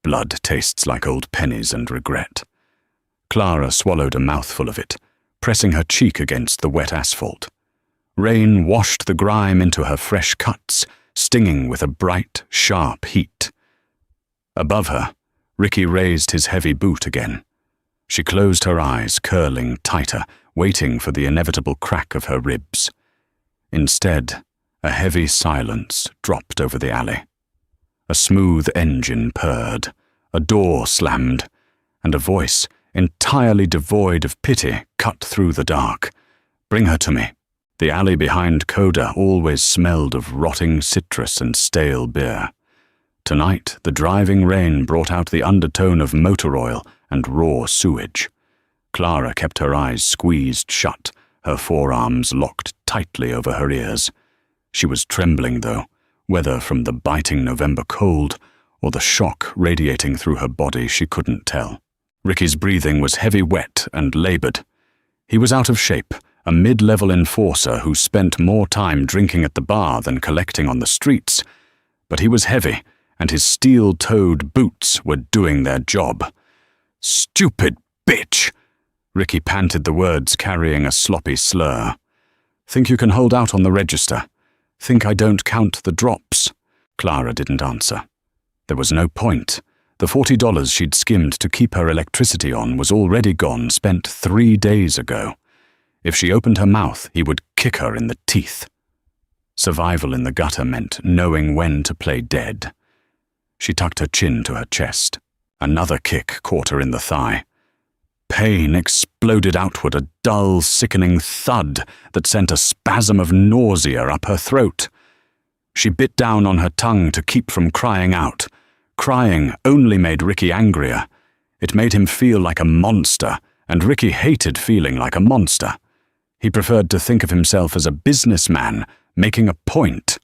blood tastes like old pennies and regret. Clara swallowed a mouthful of it, pressing her cheek against the wet asphalt. Rain washed the grime into her fresh cuts, stinging with a bright, sharp heat. Above her, Ricky raised his heavy boot again. She closed her eyes, curling tighter, waiting for the inevitable crack of her ribs. Instead, a heavy silence dropped over the alley. A smooth engine purred, a door slammed, and a voice, entirely devoid of pity, cut through the dark. "Bring her to me." The alley behind Coda always smelled of rotting citrus and stale beer. Tonight, the driving rain brought out the undertone of motor oil and raw sewage. Clara kept her eyes squeezed shut, her forearms locked tightly over her ears. She was trembling, though, whether from the biting November cold or the shock radiating through her body she couldn't tell. Ricky's breathing was heavy, wet, and labored. He was out of shape, a mid-level enforcer who spent more time drinking at the bar than collecting on the streets. But he was heavy, and his steel-toed boots were doing their job. "Stupid bitch!" Ricky panted the words, carrying a sloppy slur. "Think you can hold out on the register? Think I don't count the drops?" Clara didn't answer. There was no point. The $40 she'd skimmed to keep her electricity on was already gone, spent 3 days ago. If she opened her mouth, he would kick her in the teeth. Survival in the gutter meant knowing when to play dead. She tucked her chin to her chest. Another kick caught her in the thigh. Pain exploded outward, a dull, sickening thud that sent a spasm of nausea up her throat. She bit down on her tongue to keep from crying out. Crying only made Ricky angrier. It made him feel like a monster, and Ricky hated feeling like a monster. He preferred to think of himself as a businessman, making a point.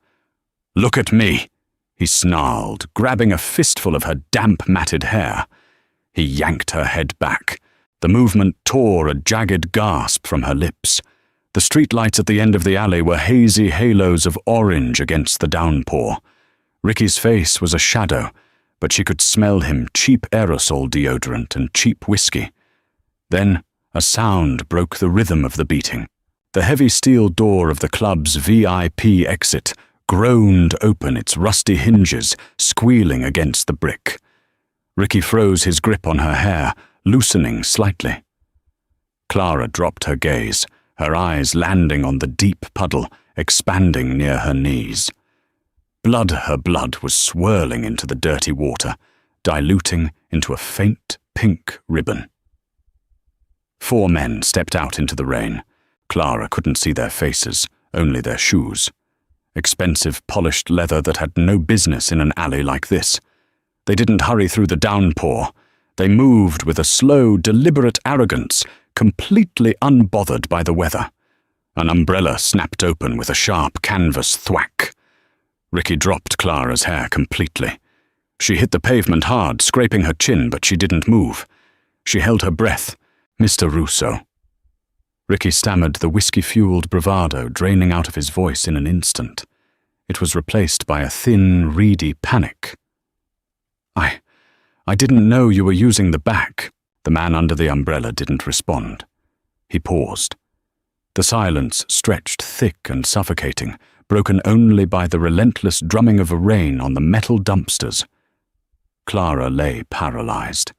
"Look at me," he snarled, grabbing a fistful of her damp, matted hair. He yanked her head back. The movement tore a jagged gasp from her lips. The streetlights at the end of the alley were hazy halos of orange against the downpour. Ricky's face was a shadow, but she could smell him, cheap aerosol deodorant and cheap whiskey. Then a sound broke the rhythm of the beating. The heavy steel door of the club's VIP exit groaned open, its rusty hinges squealing against the brick. Ricky froze his grip on her hair, loosening slightly. Clara dropped her gaze, her eyes landing on the deep puddle, expanding near her knees. Her blood was swirling into the dirty water, diluting into a faint pink ribbon. 4 men stepped out into the rain. Clara couldn't see their faces, only their shoes. Expensive polished leather that had no business in an alley like this. They didn't hurry through the downpour. They moved with a slow, deliberate arrogance, completely unbothered by the weather. An umbrella snapped open with a sharp canvas thwack. Ricky dropped Clara's hair completely. She hit the pavement hard, scraping her chin, but she didn't move. She held her breath. "Mr. Russo." Ricky stammered, the whiskey-fueled bravado draining out of his voice in an instant. It was replaced by a thin, reedy panic. I didn't know you were using the back." The man under the umbrella didn't respond. He paused. The silence stretched thick and suffocating, broken only by the relentless drumming of rain on the metal dumpsters. Clara lay paralyzed.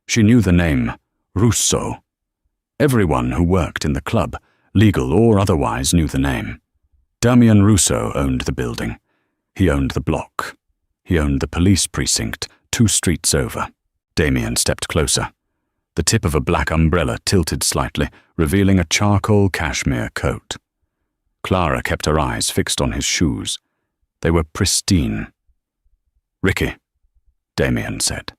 She knew the name Russo. Everyone who worked in the club, legal or otherwise, knew the name. Damian Russo owned the building. He owned the block. He owned the police precinct 2 streets over. Damian stepped closer. The tip of a black umbrella tilted slightly, revealing a charcoal cashmere coat. Clara kept her eyes fixed on his shoes. They were pristine. "Ricky," Damian said.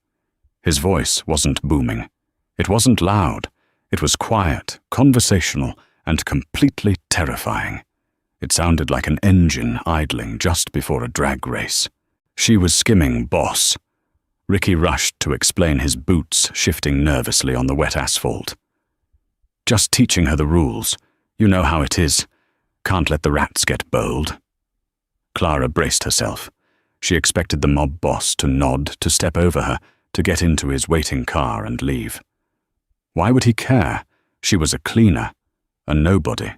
His voice wasn't booming. It wasn't loud. It was quiet, conversational, and completely terrifying. It sounded like an engine idling just before a drag race. She was skimming boss. Ricky rushed to explain, his boots shifting nervously on the wet asphalt. "Just teaching her the rules. You know how it is. Can't let the rats get bold." Clara braced herself. She expected the mob boss to nod, to step over her, to get into his waiting car and leave. Why would he care? She was a cleaner, a nobody,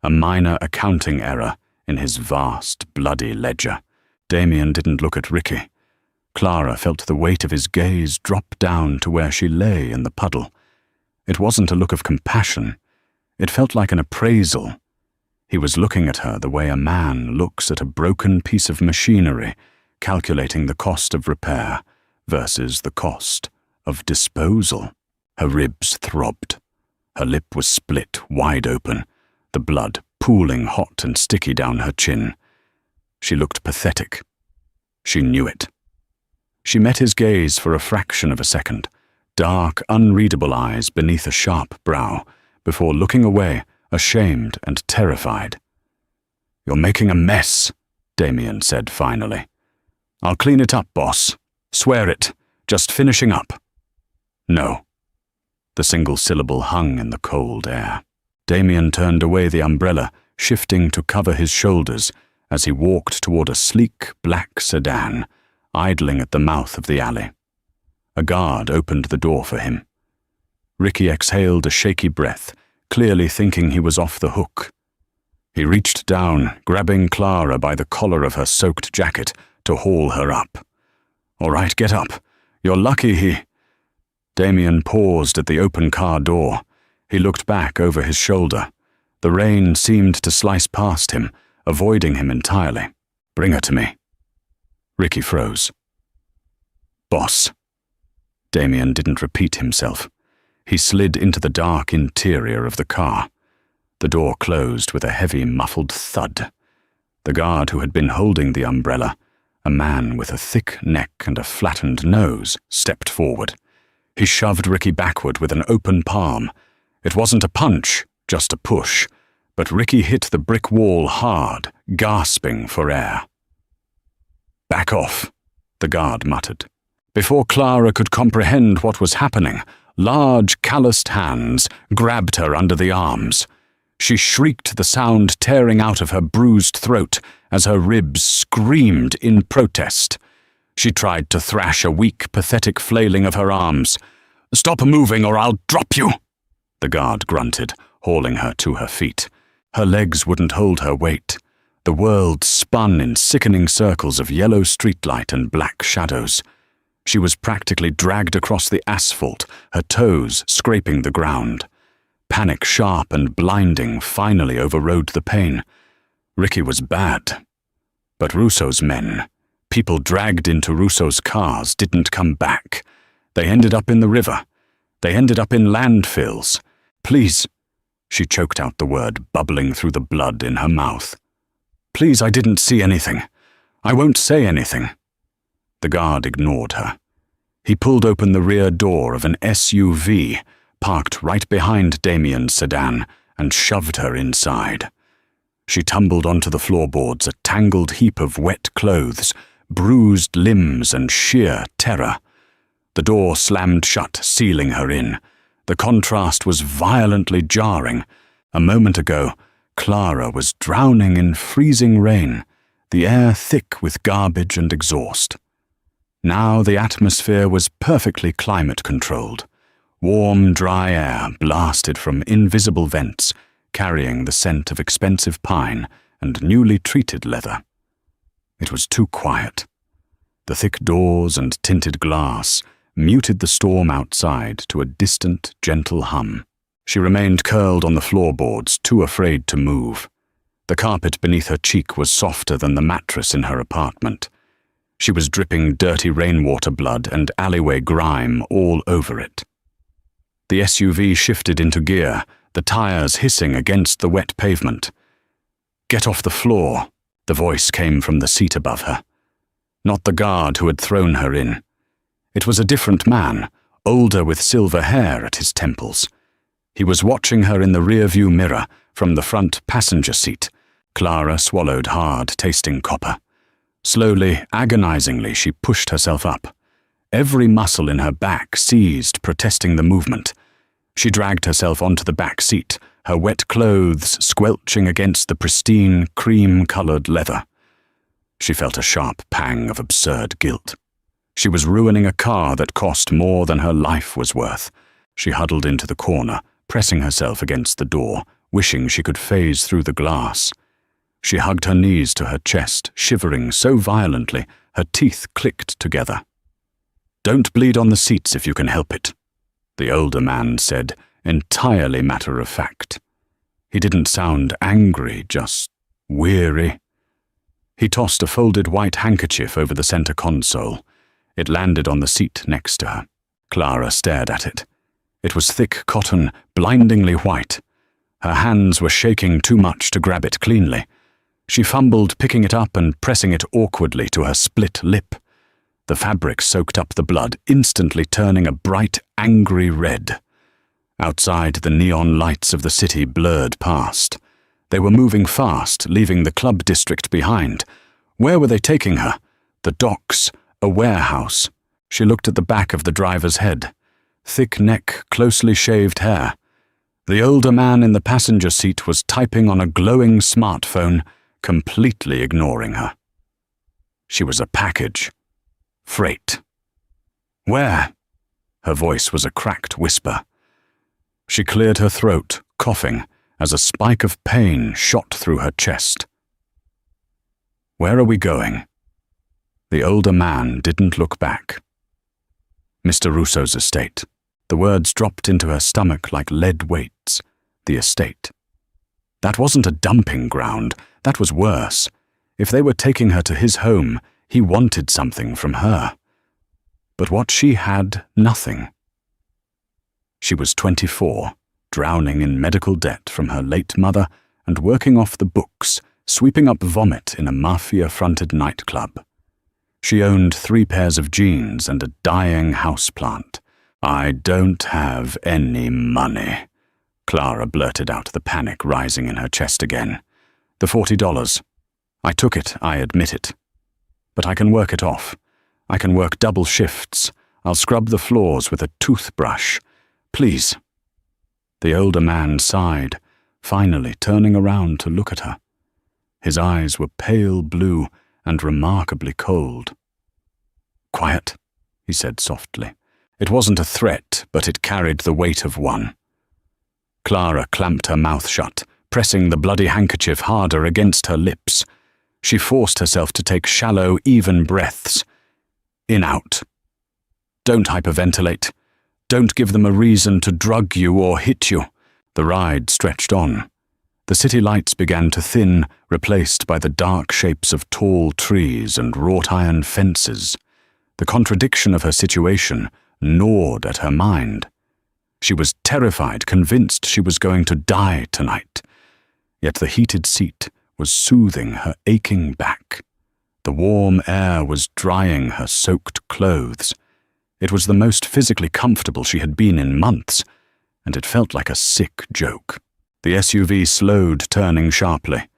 a minor accounting error in his vast, bloody ledger. Damien didn't look at Ricky. Clara felt the weight of his gaze drop down to where she lay in the puddle. It wasn't a look of compassion. It felt like an appraisal. He was looking at her the way a man looks at a broken piece of machinery, calculating the cost of repair versus the cost of disposal. Her ribs throbbed. Her lip was split wide open, the blood pooling hot and sticky down her chin. She looked pathetic. She knew it. She met his gaze for a fraction of a second, dark, unreadable eyes beneath a sharp brow, before looking away, ashamed and terrified. "You're making a mess," Damien said finally. "I'll clean it up, boss. Swear it. Just finishing up." "No." The single syllable hung in the cold air. Damien turned away the umbrella, shifting to cover his shoulders as he walked toward a sleek black sedan, idling at the mouth of the alley. A guard opened the door for him. Ricky exhaled a shaky breath, clearly thinking he was off the hook. He reached down, grabbing Clara by the collar of her soaked jacket to haul her up. "All right, get up. You're lucky he—" Damien paused at the open car door. He looked back over his shoulder. The rain seemed to slice past him, avoiding him entirely. "Bring her to me." Ricky froze. "Boss." Damien didn't repeat himself. He slid into the dark interior of the car. The door closed with a heavy, muffled thud. The guard who had been holding the umbrella, a man with a thick neck and a flattened nose, stepped forward. He shoved Ricky backward with an open palm. It wasn't a punch, just a push, but Ricky hit the brick wall hard, gasping for air. "Back off," the guard muttered. Before Clara could comprehend what was happening, large, calloused hands grabbed her under the arms. She shrieked, the sound tearing out of her bruised throat as her ribs screamed in protest. She tried to thrash a weak, pathetic flailing of her arms. "Stop moving or I'll drop you," the guard grunted, hauling her to her feet. Her legs wouldn't hold her weight. The world spun in sickening circles of yellow streetlight and black shadows. She was practically dragged across the asphalt, her toes scraping the ground. Panic, sharp and blinding, finally overrode the pain. Ricky was bad. But Russo's men, people dragged into Russo's cars, didn't come back. They ended up in the river. They ended up in landfills. "Please," she choked out the word, bubbling through the blood in her mouth. "Please, I didn't see anything. I won't say anything." The guard ignored her. He pulled open the rear door of an SUV, parked right behind Damien's sedan, and shoved her inside. She tumbled onto the floorboards, a tangled heap of wet clothes, bruised limbs, and sheer terror. The door slammed shut, sealing her in. The contrast was violently jarring. A moment ago, Clara was drowning in freezing rain, the air thick with garbage and exhaust. Now the atmosphere was perfectly climate-controlled. Warm, dry air blasted from invisible vents, carrying the scent of expensive pine and newly treated leather. It was too quiet. The thick doors and tinted glass muted the storm outside to a distant, gentle hum. She remained curled on the floorboards, too afraid to move. The carpet beneath her cheek was softer than the mattress in her apartment. She was dripping dirty rainwater blood and alleyway grime all over it. The SUV shifted into gear, the tires hissing against the wet pavement. "Get off the floor," the voice came from the seat above her. Not the guard who had thrown her in. It was a different man, older with silver hair at his temples. He was watching her in the rearview mirror from the front passenger seat. Clara swallowed hard, tasting copper. Slowly, agonizingly, she pushed herself up. Every muscle in her back seized, protesting the movement. She dragged herself onto the back seat, her wet clothes squelching against the pristine, cream-colored leather. She felt a sharp pang of absurd guilt. She was ruining a car that cost more than her life was worth. She huddled into the corner, pressing herself against the door, wishing she could phase through the glass. She hugged her knees to her chest, shivering so violently her teeth clicked together. "Don't bleed on the seats if you can help it," the older man said, entirely matter of fact. He didn't sound angry, just weary. He tossed a folded white handkerchief over the center console. It landed on the seat next to her. Clara stared at it. It was thick cotton, blindingly white. Her hands were shaking too much to grab it cleanly. She fumbled, picking it up and pressing it awkwardly to her split lip. The fabric soaked up the blood, instantly turning a bright, angry red. Outside, the neon lights of the city blurred past. They were moving fast, leaving the club district behind. Where were they taking her? The docks, a warehouse. She looked at the back of the driver's head. Thick neck, closely shaved hair. The older man in the passenger seat was typing on a glowing smartphone, completely ignoring her. She was a package. Freight. "Where?" Her voice was a cracked whisper. She cleared her throat, coughing, as a spike of pain shot through her chest. "Where are we going?" The older man didn't look back. "Mr. Russo's estate." The words dropped into her stomach like lead weights. The estate. That wasn't a dumping ground. That was worse. If they were taking her to his home, he wanted something from her. But what she had, nothing. She was 24, drowning in medical debt from her late mother and working off the books, sweeping up vomit in a Mafia-fronted nightclub. She owned 3 pairs of jeans and a dying houseplant. "I don't have any money," Clara blurted out, the panic rising in her chest again. "The $40. I took it, I admit it. But I can work it off. I can work double shifts. I'll scrub the floors with a toothbrush. Please." The older man sighed, finally turning around to look at her. His eyes were pale blue and remarkably cold. "Quiet," he said softly. It wasn't a threat, but it carried the weight of one. Clara clamped her mouth shut, pressing the bloody handkerchief harder against her lips. She forced herself to take shallow, even breaths. In, out. "Don't hyperventilate. Don't give them a reason to drug you or hit you." The ride stretched on. The city lights began to thin, replaced by the dark shapes of tall trees and wrought iron fences. The contradiction of her situation gnawed at her mind. She was terrified, convinced she was going to die tonight. Yet the heated seat was soothing her aching back. The warm air was drying her soaked clothes. It was the most physically comfortable she had been in months, and it felt like a sick joke. The SUV slowed, turning sharply.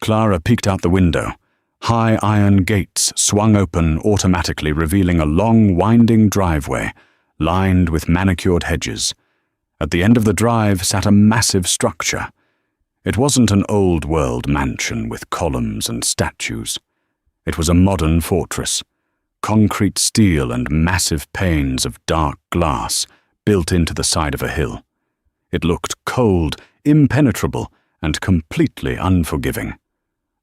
Clara peeked out the window. High iron gates swung open automatically, revealing a long, winding driveway, lined with manicured hedges. At the end of the drive sat a massive structure. It wasn't an old-world mansion with columns and statues. It was a modern fortress. Concrete steel and massive panes of dark glass built into the side of a hill. It looked cold, impenetrable, and completely unforgiving.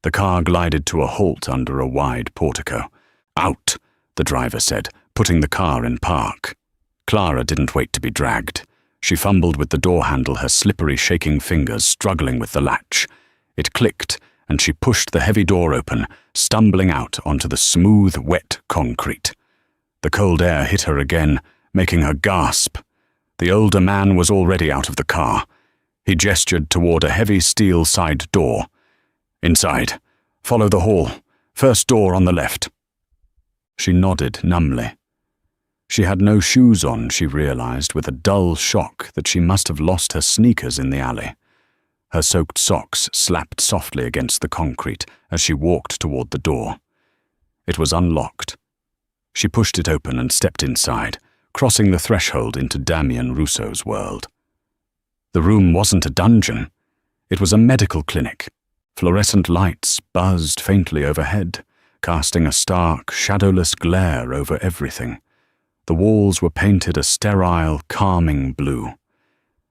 The car glided to a halt under a wide portico. "Out," the driver said, putting the car in park. Clara didn't wait to be dragged. She fumbled with the door handle, her slippery, shaking fingers struggling with the latch. It clicked, and she pushed the heavy door open, stumbling out onto the smooth, wet concrete. The cold air hit her again, making her gasp. The older man was already out of the car. He gestured toward a heavy steel side door. "Inside. Follow the hall. First door on the left." She nodded numbly. She had no shoes on, she realized with a dull shock that she must have lost her sneakers in the alley. Her soaked socks slapped softly against the concrete as she walked toward the door. It was unlocked. She pushed it open and stepped inside, crossing the threshold into Damien Russo's world. The room wasn't a dungeon. It was a medical clinic. Fluorescent lights buzzed faintly overhead. casting a stark, shadowless glare over everything. The walls were painted a sterile, calming blue.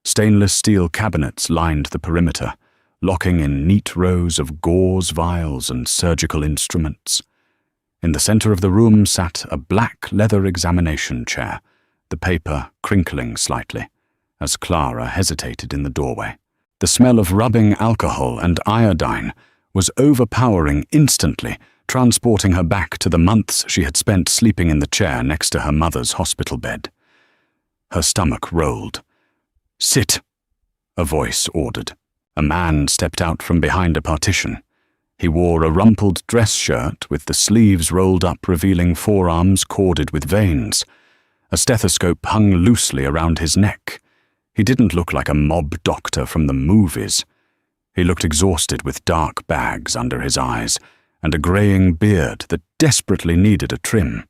Stainless steel cabinets lined the perimeter, locking in neat rows of gauze vials and surgical instruments. In the center of the room sat a black leather examination chair, the paper crinkling slightly, as Clara hesitated in the doorway. The smell of rubbing alcohol and iodine was overpowering instantly, transporting her back to the months she had spent sleeping in the chair next to her mother's hospital bed. Her stomach rolled. "Sit," a voice ordered. A man stepped out from behind a partition. He wore a rumpled dress shirt with the sleeves rolled up, revealing forearms corded with veins. A stethoscope hung loosely around his neck. He didn't look like a mob doctor from the movies. He looked exhausted with dark bags under his eyes and a graying beard that desperately needed a trim.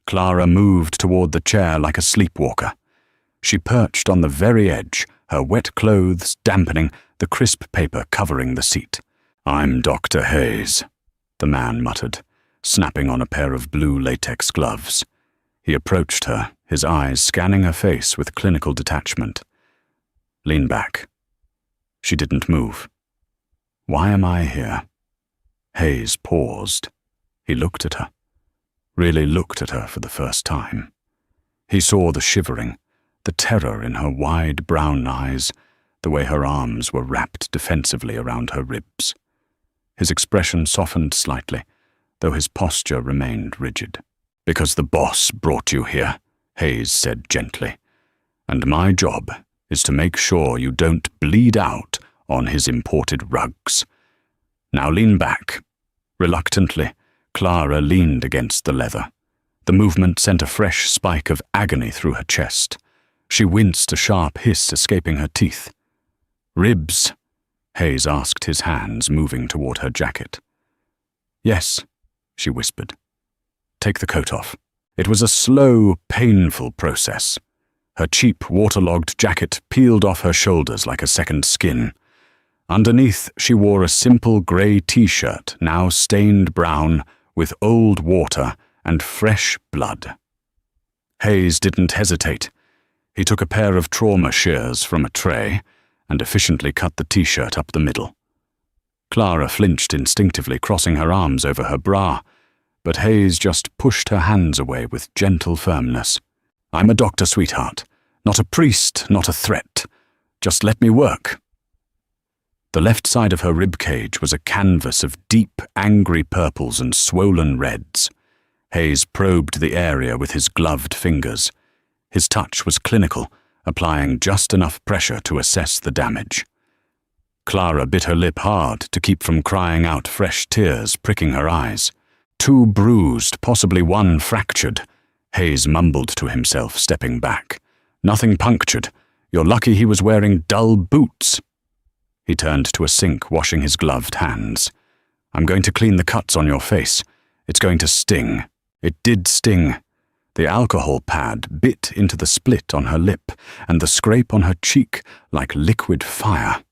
Clara moved toward the chair like a sleepwalker. She perched on the very edge, her wet clothes dampening the crisp paper covering the seat. "I'm Dr. Hayes," the man muttered, snapping on a pair of blue latex gloves. He approached her, his eyes scanning her face with clinical detachment. "Lean back." She didn't move. "Why am I here?" Hayes paused. He looked at her. Really looked at her for the first time. He saw the shivering, the terror in her wide brown eyes, the way her arms were wrapped defensively around her ribs. His expression softened slightly, though his posture remained rigid. "Because the boss brought you here," Hayes said gently, "and my job is to make sure you don't bleed out on his imported rugs. Now lean back." Reluctantly, Clara leaned against the leather. The movement sent a fresh spike of agony through her chest. She winced, a sharp hiss escaping her teeth. "Ribs?" Hayes asked, his hands moving toward her jacket. "Yes," she whispered. "Take the coat off." It was a slow, painful process. Her cheap, waterlogged jacket peeled off her shoulders like a second skin. Underneath, she wore a simple grey t-shirt, now stained brown, with old water and fresh blood. Hayes didn't hesitate. He took a pair of trauma shears from a tray and efficiently cut the t-shirt up the middle. Clara flinched instinctively, crossing her arms over her bra, but Hayes just pushed her hands away with gentle firmness. "I'm a doctor, sweetheart. Not a priest, not a threat. Just let me work." The left side of her ribcage was a canvas of deep, angry purples and swollen reds. Hayes probed the area with his gloved fingers. His touch was clinical, applying just enough pressure to assess the damage. Clara bit her lip hard to keep from crying out, fresh tears pricking her eyes. "Two bruised, possibly one fractured," Hayes mumbled to himself, stepping back. "Nothing punctured. You're lucky he was wearing dull boots." He turned to a sink, washing his gloved hands. "I'm going to clean the cuts on your face. It's going to sting." It did sting. The alcohol pad bit into the split on her lip, and the scrape on her cheek like liquid fire.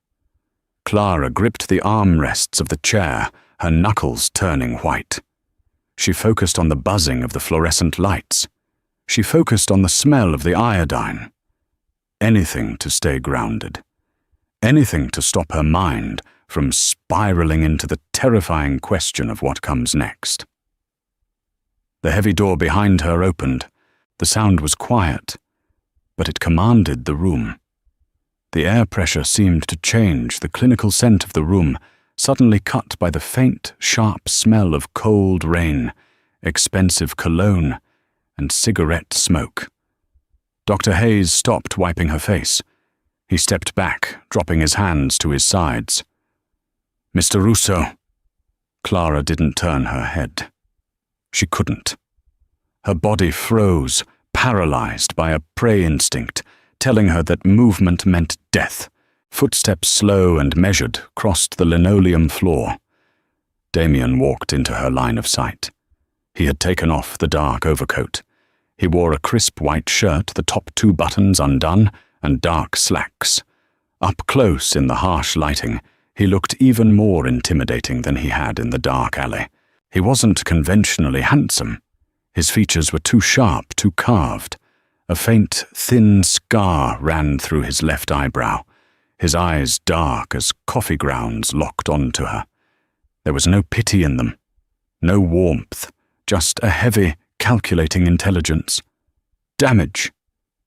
Clara gripped the armrests of the chair, her knuckles turning white. She focused on the buzzing of the fluorescent lights. She focused on the smell of the iodine. Anything to stay grounded. Anything to stop her mind from spiraling into the terrifying question of what comes next. The heavy door behind her opened. The sound was quiet, but it commanded the room. The air pressure seemed to change, the clinical scent of the room suddenly cut by the faint, sharp smell of cold rain, expensive cologne, and cigarette smoke. Dr. Hayes stopped wiping her face. He stepped back, dropping his hands to his sides. "Mr. Russo." Clara didn't turn her head. She couldn't. Her body froze, paralyzed by a prey instinct, telling her that movement meant death. Footsteps slow and measured crossed the linoleum floor. Damien walked into her line of sight. He had taken off the dark overcoat. He wore a crisp white shirt, the top two buttons undone, and dark slacks. Up close in the harsh lighting, he looked even more intimidating than he had in the dark alley. He wasn't conventionally handsome. His features were too sharp, too carved. A faint, thin scar ran through his left eyebrow, his eyes dark as coffee grounds locked onto her. There was no pity in them, no warmth, just a heavy, calculating intelligence. "Damage?"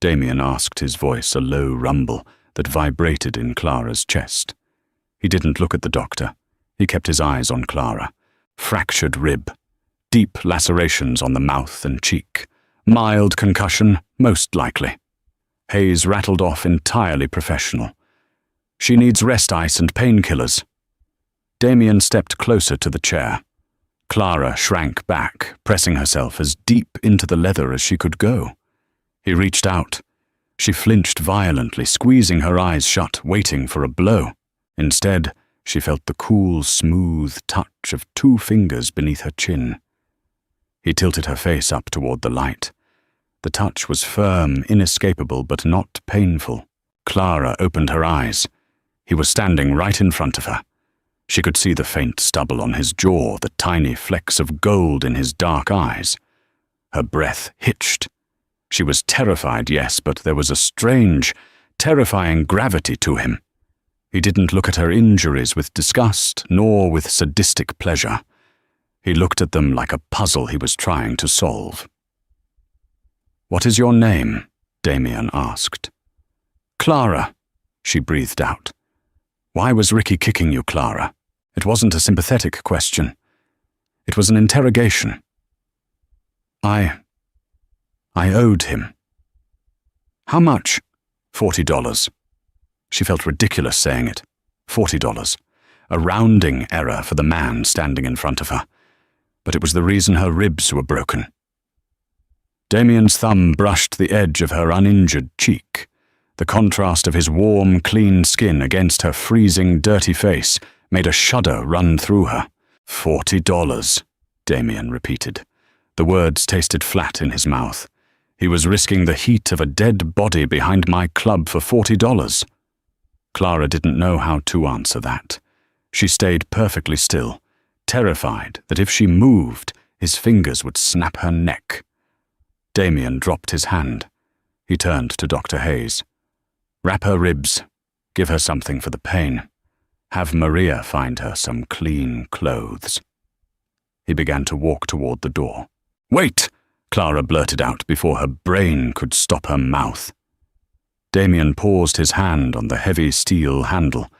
Damien asked, his voice a low rumble that vibrated in Clara's chest. He didn't look at the doctor. He kept his eyes on Clara. Fractured rib, deep lacerations on the mouth and cheek. Mild concussion, most likely. Hayes rattled off entirely professional. "She needs rest ice and painkillers." Damien stepped closer to the chair. Clara shrank back, pressing herself as deep into the leather as she could go. He reached out. She flinched violently, squeezing her eyes shut, waiting for a blow. Instead, she felt the cool, smooth touch of 2 fingers beneath her chin. He tilted her face up toward the light. The touch was firm, inescapable, but not painful. Clara opened her eyes. He was standing right in front of her. She could see the faint stubble on his jaw, the tiny flecks of gold in his dark eyes. Her breath hitched. She was terrified, yes, but there was a strange, terrifying gravity to him. He didn't look at her injuries with disgust, nor with sadistic pleasure. He looked at them like a puzzle he was trying to solve. "What is your name?" Damien asked. "Clara," she breathed out. "Why was Ricky kicking you, Clara?" It wasn't a sympathetic question. It was an interrogation. I owed him." "How much?" $40. She felt ridiculous saying it. $40. A rounding error for the man standing in front of her. But it was the reason her ribs were broken. Damien's thumb brushed the edge of her uninjured cheek. The contrast of his warm, clean skin against her freezing, dirty face made a shudder run through her. $40, Damien repeated. The words tasted flat in his mouth. He was risking the heat of a dead body behind my club for $40. Clara didn't know how to answer that. She stayed perfectly still, terrified that if she moved, his fingers would snap her neck. Damien dropped his hand. He turned to Dr. Hayes. "Wrap her ribs. Give her something for the pain. Have Maria find her some clean clothes." He began to walk toward the door. "Wait!" Clara blurted out before her brain could stop her mouth. Damien paused his hand on the heavy steel handle.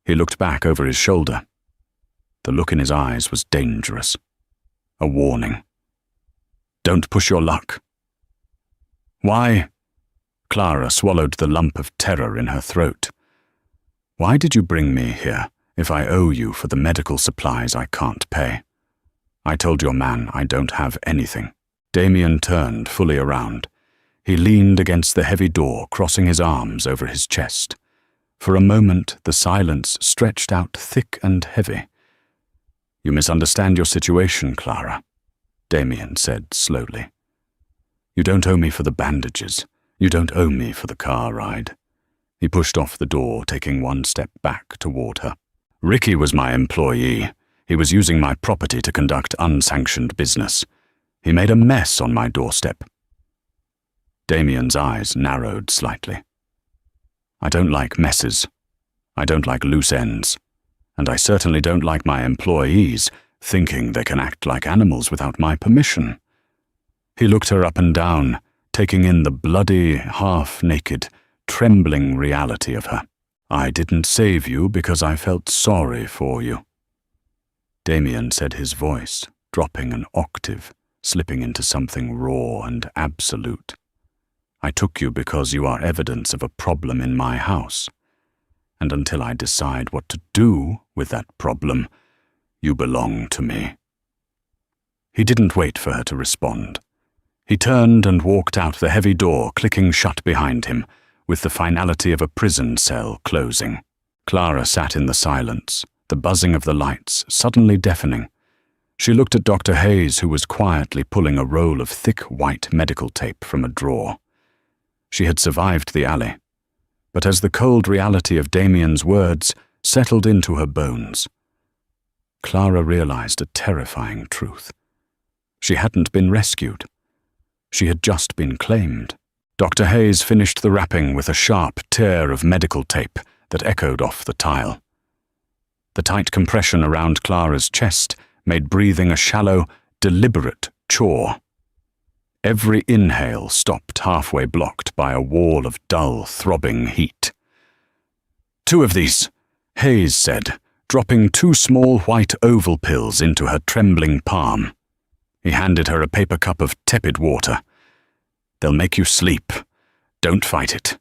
He looked back over his shoulder. The look in his eyes was dangerous. A warning. "Don't push your luck." "Why?" Clara swallowed the lump of terror in her throat. "Why did you bring me here if I owe you for the medical supplies I can't pay? I told your man I don't have anything." Damien turned fully around. He leaned against the heavy door, crossing his arms over his chest. For a moment, the silence stretched out thick and heavy. "You misunderstand your situation, Clara," Damien said slowly. "You don't owe me for the bandages. You don't owe me for the car ride." He pushed off the door, taking one step back toward her. "Ricky was my employee. He was using my property to conduct unsanctioned business. He made a mess on my doorstep." Damien's eyes narrowed slightly. "I don't like messes. I don't like loose ends. And I certainly don't like my employees thinking they can act like animals without my permission." He looked her up and down, taking in the bloody, half-naked, trembling reality of her. "I didn't save you because I felt sorry for you." Damien said, his voice dropping an octave, slipping into something raw and absolute. "I took you because you are evidence of a problem in my house. And until I decide what to do with that problem, you belong to me." He didn't wait for her to respond. He turned and walked out the heavy door, clicking shut behind him, with the finality of a prison cell closing. Clara sat in the silence, the buzzing of the lights suddenly deafening. She looked at Dr. Hayes, who was quietly pulling a roll of thick white medical tape from a drawer. She had survived the alley, but as the cold reality of Damien's words settled into her bones, Clara realized a terrifying truth. She hadn't been rescued. She had just been claimed. Dr. Hayes finished the wrapping with a sharp tear of medical tape that echoed off the tile. The tight compression around Clara's chest made breathing a shallow, deliberate chore. Every inhale stopped halfway, blocked by a wall of dull, throbbing heat. "2 of these," Hayes said, dropping 2 small white oval pills into her trembling palm. He handed her a paper cup of tepid water. "They'll make you sleep. Don't fight it.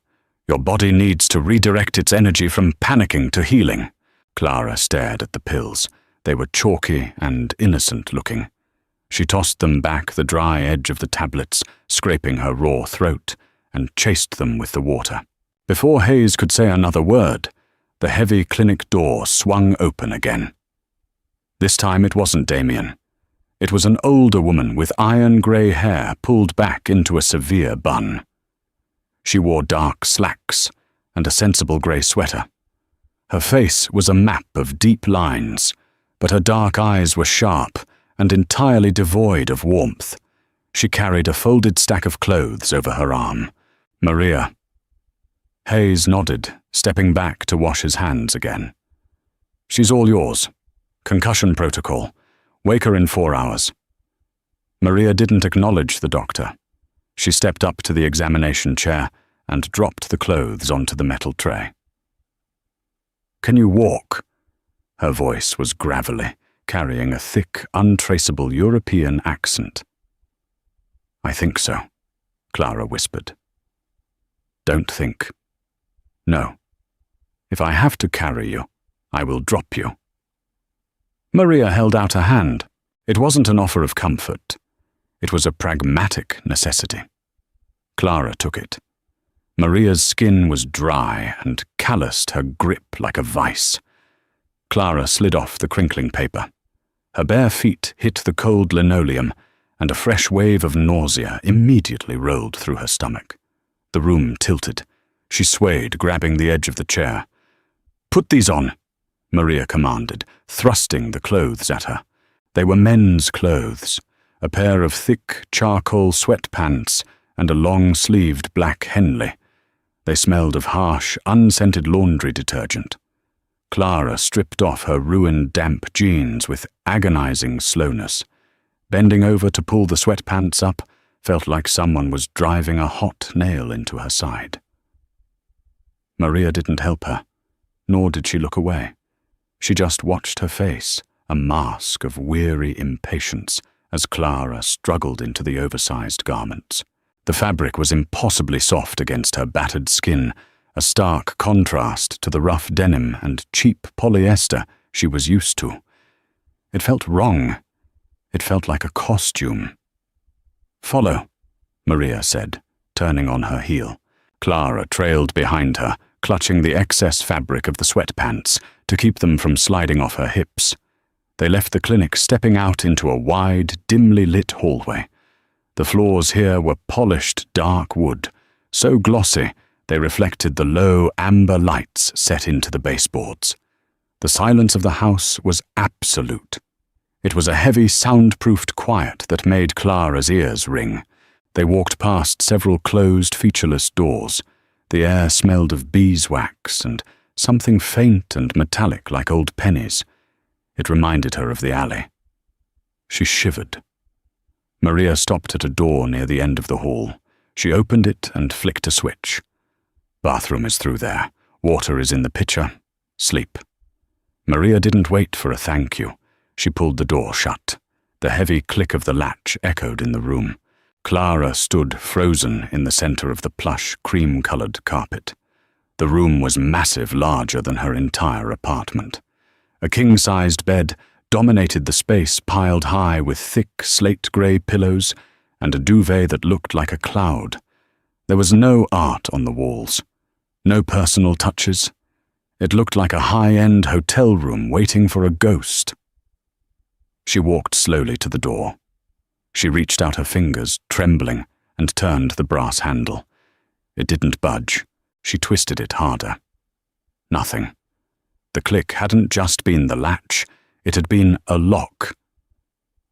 Your body needs to redirect its energy from panicking to healing." Clara stared at the pills. They were chalky and innocent-looking. She tossed them back the dry edge of the tablets, scraping her raw throat, and chased them with the water. Before Hayes could say another word, the heavy clinic door swung open again. This time it wasn't Damien. It was an older woman with iron-grey hair pulled back into a severe bun. She wore dark slacks and a sensible grey sweater. Her face was a map of deep lines, but her dark eyes were sharp and entirely devoid of warmth. She carried a folded stack of clothes over her arm. "Maria." Hayes nodded, stepping back to wash his hands again. "She's all yours. Concussion protocol. Wake her in 4 hours." Maria didn't acknowledge the doctor. She stepped up to the examination chair and dropped the clothes onto the metal tray. "Can you walk?" Her voice was gravelly, carrying a thick, untraceable European accent. "I think so," Clara whispered. "Don't think. No. If I have to carry you, I will drop you." Maria held out a hand. It wasn't an offer of comfort. It was a pragmatic necessity. Clara took it. Maria's skin was dry and calloused her grip like a vice. Clara slid off the crinkling paper. Her bare feet hit the cold linoleum, and a fresh wave of nausea immediately rolled through her stomach. The room tilted. She swayed, grabbing the edge of the chair. "Put these on," Maria commanded, thrusting the clothes at her. They were men's clothes, a pair of thick charcoal sweatpants and a long-sleeved black Henley. They smelled of harsh, unscented laundry detergent. Clara stripped off her ruined damp jeans with agonizing slowness. Bending over to pull the sweatpants up felt like someone was driving a hot nail into her side. Maria didn't help her, nor did she look away. She just watched her face, a mask of weary impatience, as Clara struggled into the oversized garments. The fabric was impossibly soft against her battered skin, a stark contrast to the rough denim and cheap polyester she was used to. It felt wrong. It felt like a costume. "Follow," Maria said, turning on her heel. Clara trailed behind her, clutching the excess fabric of the sweatpants to keep them from sliding off her hips. They left the clinic, stepping out into a wide, dimly lit hallway. The floors here were polished dark wood, so glossy they reflected the low amber lights set into the baseboards. The silence of the house was absolute. It was a heavy, soundproofed quiet that made Clara's ears ring. They walked past several closed, featureless doors. The air smelled of beeswax and something faint and metallic like old pennies. It reminded her of the alley. She shivered. Maria stopped at a door near the end of the hall. She opened it and flicked a switch. "Bathroom is through there. Water is in the pitcher. Sleep." Maria didn't wait for a thank you. She pulled the door shut. The heavy click of the latch echoed in the room. Clara stood frozen in the center of the plush, cream-colored carpet. The room was massive, larger than her entire apartment. A king-sized bed dominated the space, piled high with thick, slate-gray pillows and a duvet that looked like a cloud. There was no art on the walls, no personal touches. It looked like a high-end hotel room waiting for a ghost. She walked slowly to the door. She reached out her fingers, trembling, and turned the brass handle. It didn't budge. She twisted it harder. Nothing. The click hadn't just been the latch. It had been a lock.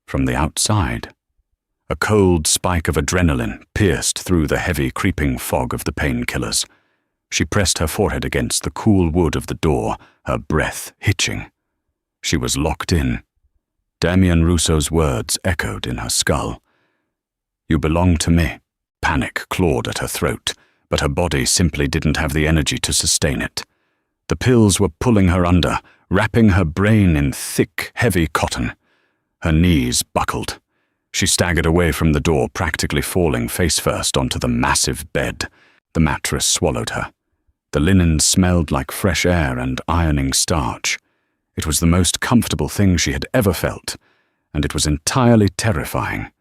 From the outside, a cold spike of adrenaline pierced through the heavy, creeping fog of the painkillers. She pressed her forehead against the cool wood of the door, her breath hitching. She was locked in. Damien Rousseau's words echoed in her skull. "You belong to me." Panic clawed at her throat, but her body simply didn't have the energy to sustain it. The pills were pulling her under, wrapping her brain in thick, heavy cotton. Her knees buckled. She staggered away from the door, practically falling face first onto the massive bed. The mattress swallowed her. The linen smelled like fresh air and ironing starch. It was the most comfortable thing she had ever felt, and it was entirely terrifying.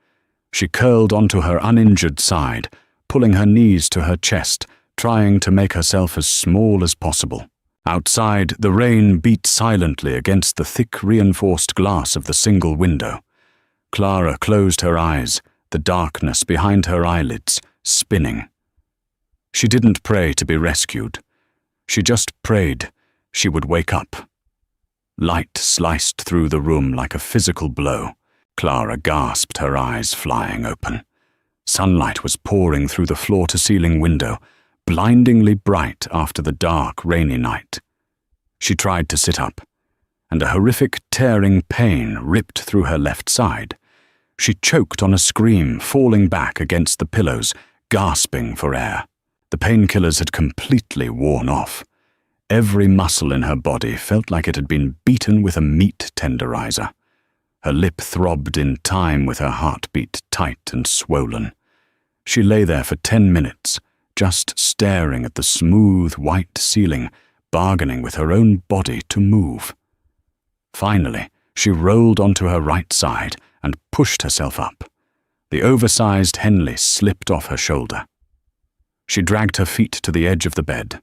She curled onto her uninjured side, pulling her knees to her chest, trying to make herself as small as possible. Outside, the rain beat silently against the thick, reinforced glass of the single window. Clara closed her eyes, the darkness behind her eyelids spinning. She didn't pray to be rescued. She just prayed she would wake up. Light sliced through the room like a physical blow. Clara gasped, her eyes flying open. Sunlight was pouring through the floor-to-ceiling window, blindingly bright after the dark, rainy night. She tried to sit up, and a horrific tearing pain ripped through her left side. She choked on a scream, falling back against the pillows, gasping for air. The painkillers had completely worn off. Every muscle in her body felt like it had been beaten with a meat tenderizer. Her lip throbbed in time with her heartbeat tight and swollen. She lay there for 10 minutes, just staring at the smooth white ceiling, bargaining with her own body to move. Finally, she rolled onto her right side and pushed herself up. The oversized Henley slipped off her shoulder. She dragged her feet to the edge of the bed.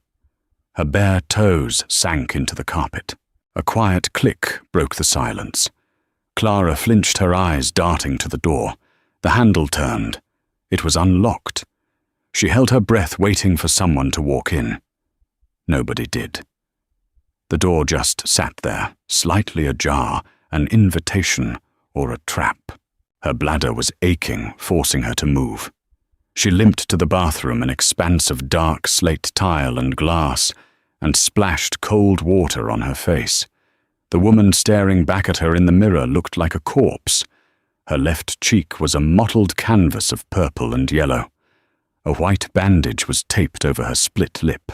Her bare toes sank into the carpet. A quiet click broke the silence. Clara flinched, her eyes darting to the door. The handle turned. It was unlocked. She held her breath, waiting for someone to walk in. Nobody did. The door just sat there, slightly ajar, an invitation or a trap. Her bladder was aching, forcing her to move. She limped to the bathroom, an expanse of dark slate tile and glass, and splashed cold water on her face. The woman staring back at her in the mirror looked like a corpse. Her left cheek was a mottled canvas of purple and yellow. A white bandage was taped over her split lip.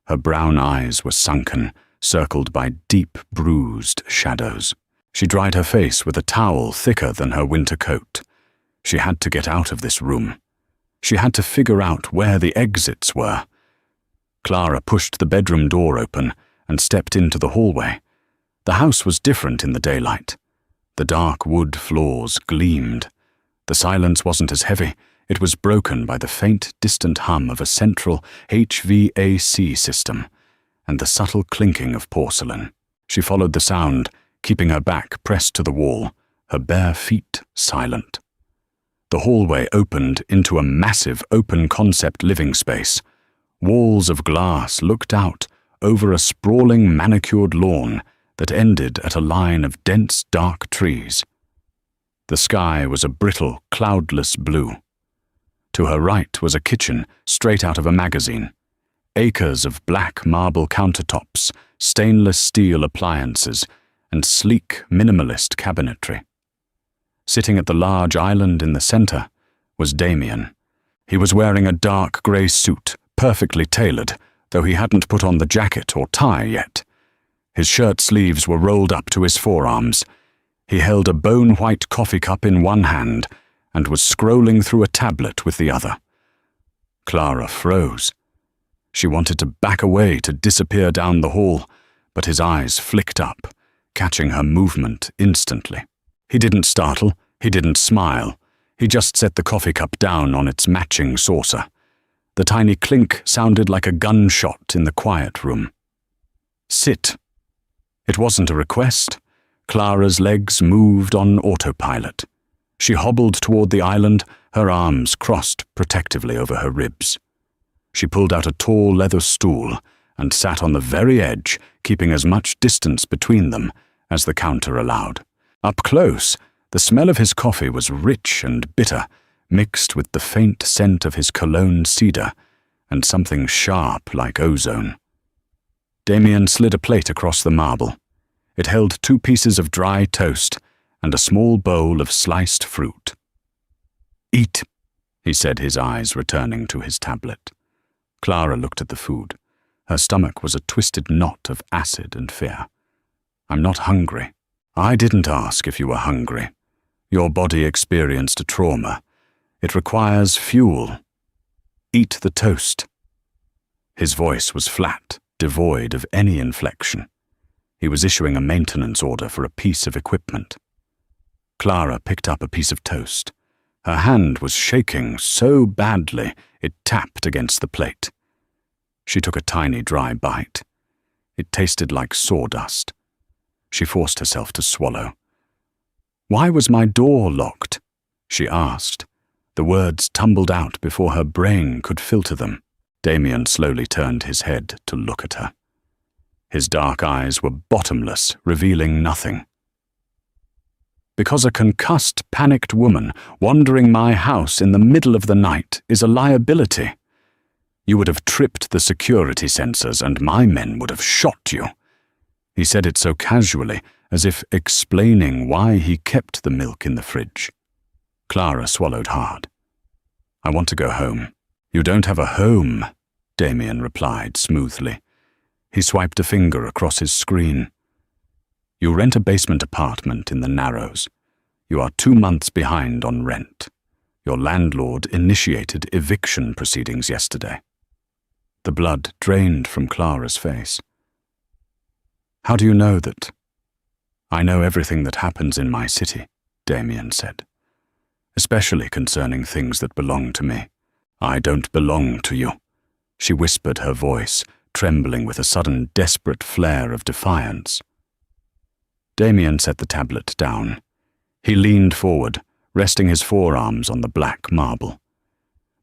Her brown eyes were sunken, circled by deep, bruised shadows. She dried her face with a towel thicker than her winter coat. She had to get out of this room. She had to figure out where the exits were. Clara pushed the bedroom door open and stepped into the hallway. The house was different in the daylight. The dark wood floors gleamed. The silence wasn't as heavy. It was broken by the faint, distant hum of a central HVAC system and the subtle clinking of porcelain. She followed the sound, keeping her back pressed to the wall, her bare feet silent. The hallway opened into a massive open-concept living space. Walls of glass looked out over a sprawling manicured lawn that ended at a line of dense, dark trees. The sky was a brittle, cloudless blue. To her right was a kitchen straight out of a magazine. Acres of black marble countertops, stainless steel appliances, and sleek, minimalist cabinetry. Sitting at the large island in the center was Damien. He was wearing a dark grey suit, perfectly tailored, though he hadn't put on the jacket or tie yet. His shirt sleeves were rolled up to his forearms. He held a bone-white coffee cup in one hand and was scrolling through a tablet with the other. Clara froze. She wanted to back away to disappear down the hall, but his eyes flicked up, catching her movement instantly. He didn't startle, he didn't smile. He just set the coffee cup down on its matching saucer. The tiny clink sounded like a gunshot in the quiet room. Sit. It wasn't a request. Clara's legs moved on autopilot. She hobbled toward the island, her arms crossed protectively over her ribs. She pulled out a tall leather stool and sat on the very edge, keeping as much distance between them as the counter allowed. Up close, the smell of his coffee was rich and bitter, mixed with the faint scent of his cologne cedar and something sharp like ozone. Damien slid a plate across the marble. It held 2 pieces of dry toast and a small bowl of sliced fruit. "Eat," he said, his eyes returning to his tablet. Clara looked at the food. Her stomach was a twisted knot of acid and fear. "I'm not hungry." "I didn't ask if you were hungry. Your body experienced a trauma. It requires fuel. Eat the toast." His voice was flat, devoid of any inflection. He was issuing a maintenance order for a piece of equipment. Clara picked up a piece of toast. Her hand was shaking so badly it tapped against the plate. She took a tiny dry bite. It tasted like sawdust. She forced herself to swallow. "Why was my door locked?" she asked. The words tumbled out before her brain could filter them. Damien slowly turned his head to look at her. His dark eyes were bottomless, revealing nothing. "Because a concussed, panicked woman wandering my house in the middle of the night is a liability. You would have tripped the security sensors and my men would have shot you." He said it so casually, as if explaining why he kept the milk in the fridge. Clara swallowed hard. "I want to go home." "You don't have a home," Damien replied smoothly. He swiped a finger across his screen. "You rent a basement apartment in the Narrows. You are 2 months behind on rent. Your landlord initiated eviction proceedings yesterday." The blood drained from Clara's face. "How do you know that?" "I know everything that happens in my city," Damien said. "Especially concerning things that belong to me. I don't belong to you," she whispered, her voice trembling with a sudden desperate flare of defiance. Damien set the tablet down. He leaned forward, resting his forearms on the black marble.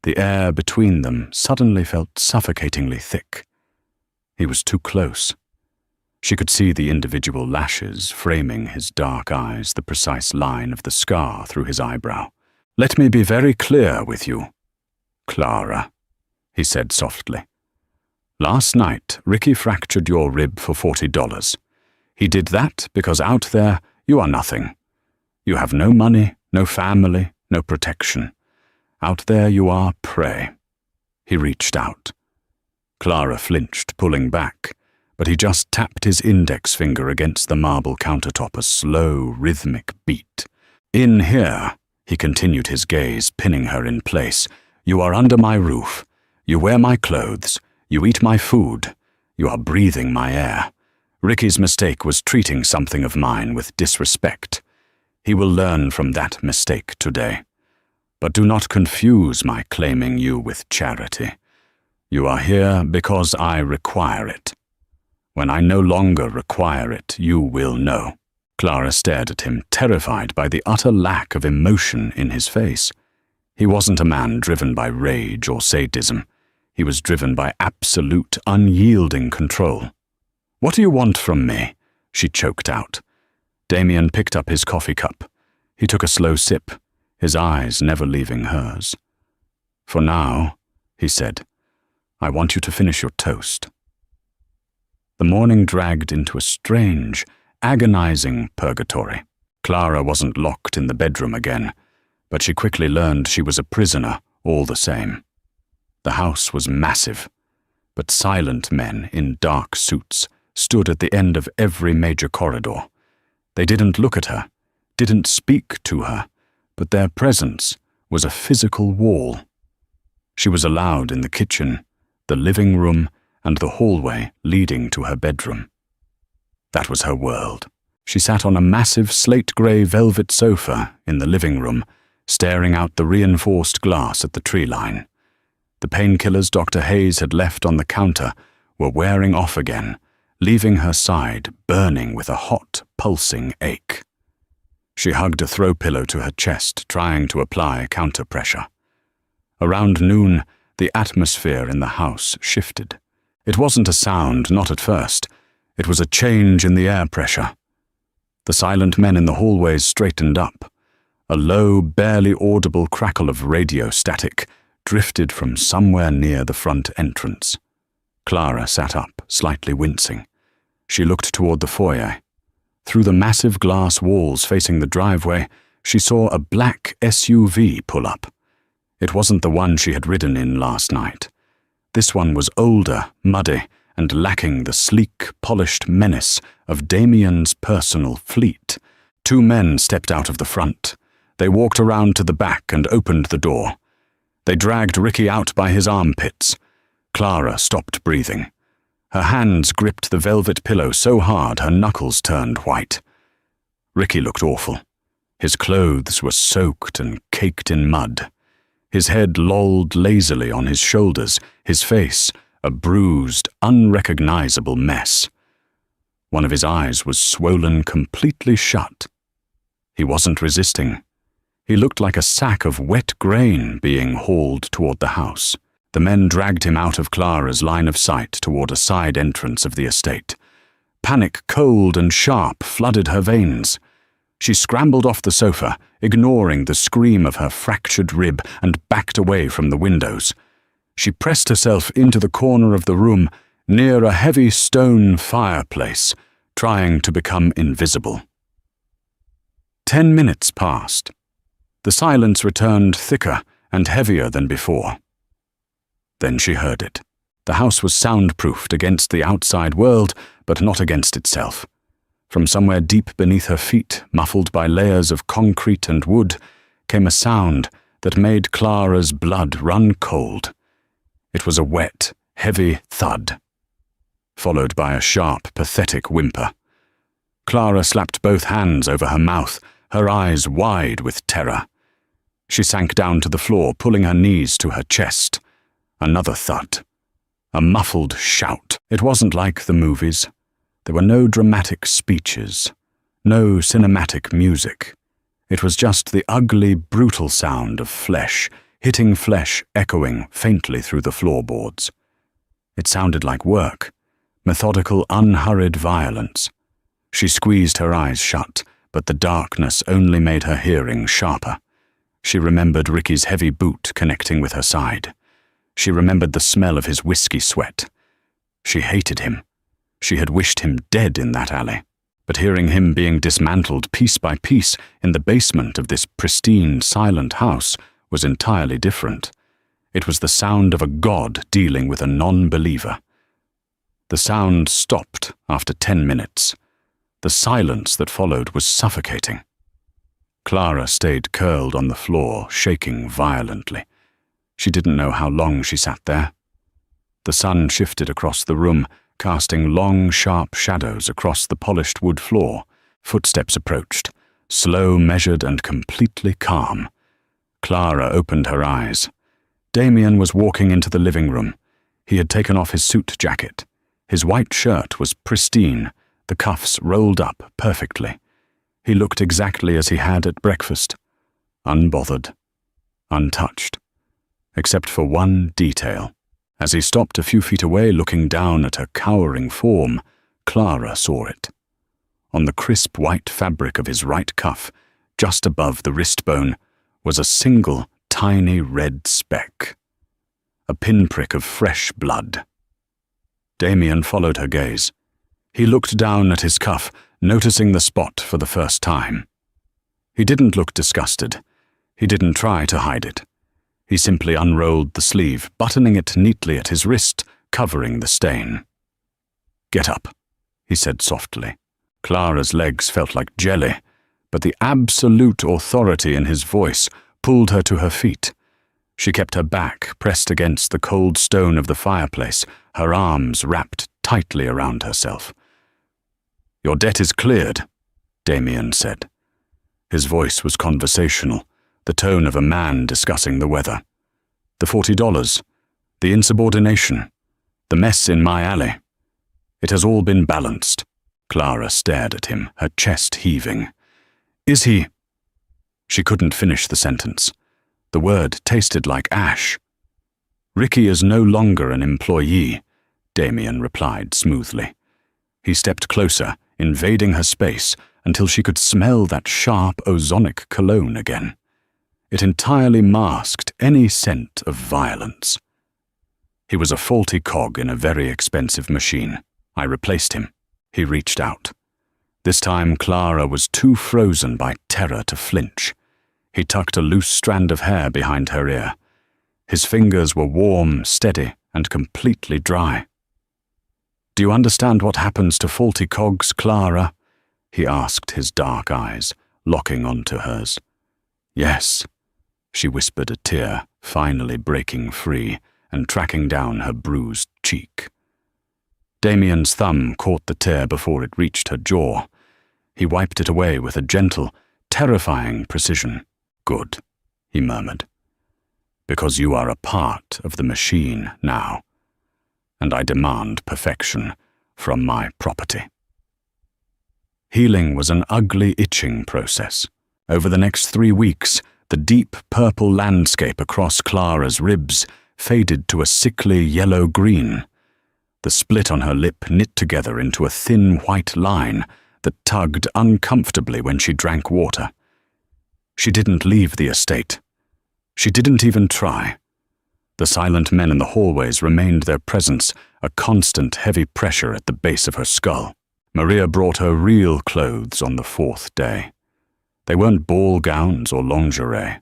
The air between them suddenly felt suffocatingly thick. He was too close. She could see the individual lashes framing his dark eyes, the precise line of the scar through his eyebrow. "Let me be very clear with you, Clara," he said softly. "Last night, Ricky fractured your rib for $40. He did that because out there you are nothing. You have no money, no family, no protection. Out there you are prey." He reached out. Clara flinched, pulling back, but he just tapped his index finger against the marble countertop, a slow, rhythmic beat. "In here," he continued, his gaze pinning her in place, "you are under my roof. You wear my clothes. You eat my food. You are breathing my air. Ricky's mistake was treating something of mine with disrespect. He will learn from that mistake today. But do not confuse my claiming you with charity. You are here because I require it. When I no longer require it, you will know." Clara stared at him, terrified by the utter lack of emotion in his face. He wasn't a man driven by rage or sadism. He was driven by absolute, unyielding control. "What do you want from me?" she choked out. Damien picked up his coffee cup. He took a slow sip, his eyes never leaving hers. "For now," he said, "I want you to finish your toast." The morning dragged into a strange, agonizing purgatory. Clara wasn't locked in the bedroom again, but she quickly learned she was a prisoner all the same. The house was massive, but silent men in dark suits stood at the end of every major corridor. They didn't look at her, didn't speak to her, but their presence was a physical wall. She was allowed in the kitchen, the living room, and the hallway leading to her bedroom. That was her world. She sat on a massive slate-grey velvet sofa in the living room, staring out the reinforced glass at the tree line. The painkillers Dr. Hayes had left on the counter were wearing off again, leaving her side burning with a hot, pulsing ache. She hugged a throw pillow to her chest, trying to apply counter-pressure. Around noon, the atmosphere in the house shifted. It wasn't a sound, not at first. It was a change in the air pressure. The silent men in the hallways straightened up. A low, barely audible crackle of radio static drifted from somewhere near the front entrance. Clara sat up, slightly wincing. She looked toward the foyer. Through the massive glass walls facing the driveway, she saw a black SUV pull up. It wasn't the one she had ridden in last night. This one was older, muddy, and lacking the sleek, polished menace of Damien's personal fleet. Two men stepped out of the front. They walked around to the back and opened the door. They dragged Ricky out by his armpits. Clara stopped breathing. Her hands gripped the velvet pillow so hard her knuckles turned white. Ricky looked awful. His clothes were soaked and caked in mud. His head lolled lazily on his shoulders, his face a bruised, unrecognizable mess. One of his eyes was swollen completely shut. He wasn't resisting. He looked like a sack of wet grain being hauled toward the house. The men dragged him out of Clara's line of sight toward a side entrance of the estate. Panic, cold and sharp, flooded her veins. She scrambled off the sofa, ignoring the scream of her fractured rib, and backed away from the windows. She pressed herself into the corner of the room, near a heavy stone fireplace, trying to become invisible. 10 minutes passed. The silence returned thicker and heavier than before. Then she heard it. The house was soundproofed against the outside world, but not against itself. From somewhere deep beneath her feet, muffled by layers of concrete and wood, came a sound that made Clara's blood run cold. It was a wet, heavy thud, followed by a sharp, pathetic whimper. Clara slapped both hands over her mouth, her eyes wide with terror. She sank down to the floor, pulling her knees to her chest. Another thud. A muffled shout. It wasn't like the movies. There were no dramatic speeches, no cinematic music. It was just the ugly, brutal sound of flesh, hitting flesh, echoing faintly through the floorboards. It sounded like work, methodical, unhurried violence. She squeezed her eyes shut, but the darkness only made her hearing sharper. She remembered Ricky's heavy boot connecting with her side. She remembered the smell of his whiskey sweat. She hated him. She had wished him dead in that alley. But hearing him being dismantled piece by piece in the basement of this pristine, silent house was entirely different. It was the sound of a god dealing with a non-believer. The sound stopped after 10 minutes. The silence that followed was suffocating. Clara stayed curled on the floor, shaking violently. She didn't know how long she sat there. The sun shifted across the room, casting long, sharp shadows across the polished wood floor. Footsteps approached, slow, measured, and completely calm. Clara opened her eyes. Damien was walking into the living room. He had taken off his suit jacket. His white shirt was pristine, the cuffs rolled up perfectly. He looked exactly as he had at breakfast, unbothered, untouched, except for one detail. As he stopped a few feet away looking down at her cowering form, Clara saw it. On the crisp white fabric of his right cuff, just above the wrist bone, was a single tiny red speck. A pinprick of fresh blood. Damien followed her gaze. He looked down at his cuff, noticing the spot for the first time. He didn't look disgusted. He didn't try to hide it. He simply unrolled the sleeve, buttoning it neatly at his wrist, covering the stain. "Get up," he said softly. Clara's legs felt like jelly, but the absolute authority in his voice pulled her to her feet. She kept her back pressed against the cold stone of the fireplace, her arms wrapped tightly around herself. "Your debt is cleared," Damien said. His voice was conversational, the tone of a man discussing the weather. "The $40, the insubordination, the mess in my alley. It has all been balanced." Clara stared at him, her chest heaving. "Is he—" She couldn't finish the sentence. The word tasted like ash. "Ricky is no longer an employee," Damien replied smoothly. He stepped closer, invading her space, until she could smell that sharp ozonic cologne again. It entirely masked any scent of violence. He was a faulty cog in a very expensive machine. I replaced him. He reached out. This time Clara was too frozen by terror to flinch. He tucked a loose strand of hair behind her ear. His fingers were warm, steady, and completely dry. "Do you understand what happens to faulty cogs, Clara?" he asked, his dark eyes locking onto hers. "Yes," she whispered, a tear finally breaking free and tracking down her bruised cheek. Damien's thumb caught the tear before it reached her jaw. He wiped it away with a gentle, terrifying precision. "Good," he murmured. "Because you are a part of the machine now, and I demand perfection from my property." Healing was an ugly itching process. Over the next 3 weeks, the deep purple landscape across Clara's ribs faded to a sickly yellow-green. The split on her lip knit together into a thin white line that tugged uncomfortably when she drank water. She didn't leave the estate. She didn't even try. The silent men in the hallways remained their presence, a constant heavy pressure at the base of her skull. Maria brought her real clothes on the 4th day. They weren't ball gowns or lingerie.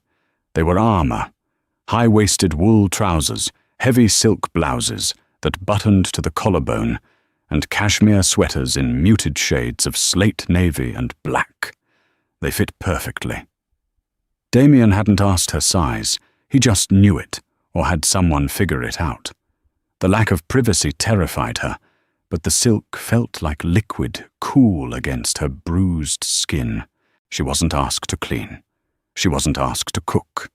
They were armor, high-waisted wool trousers, heavy silk blouses that buttoned to the collarbone, and cashmere sweaters in muted shades of slate navy and black. They fit perfectly. Damien hadn't asked her size. He just knew it, or had someone figure it out. The lack of privacy terrified her, but the silk felt like liquid, cool against her bruised skin. She wasn't asked to clean. She wasn't asked to cook.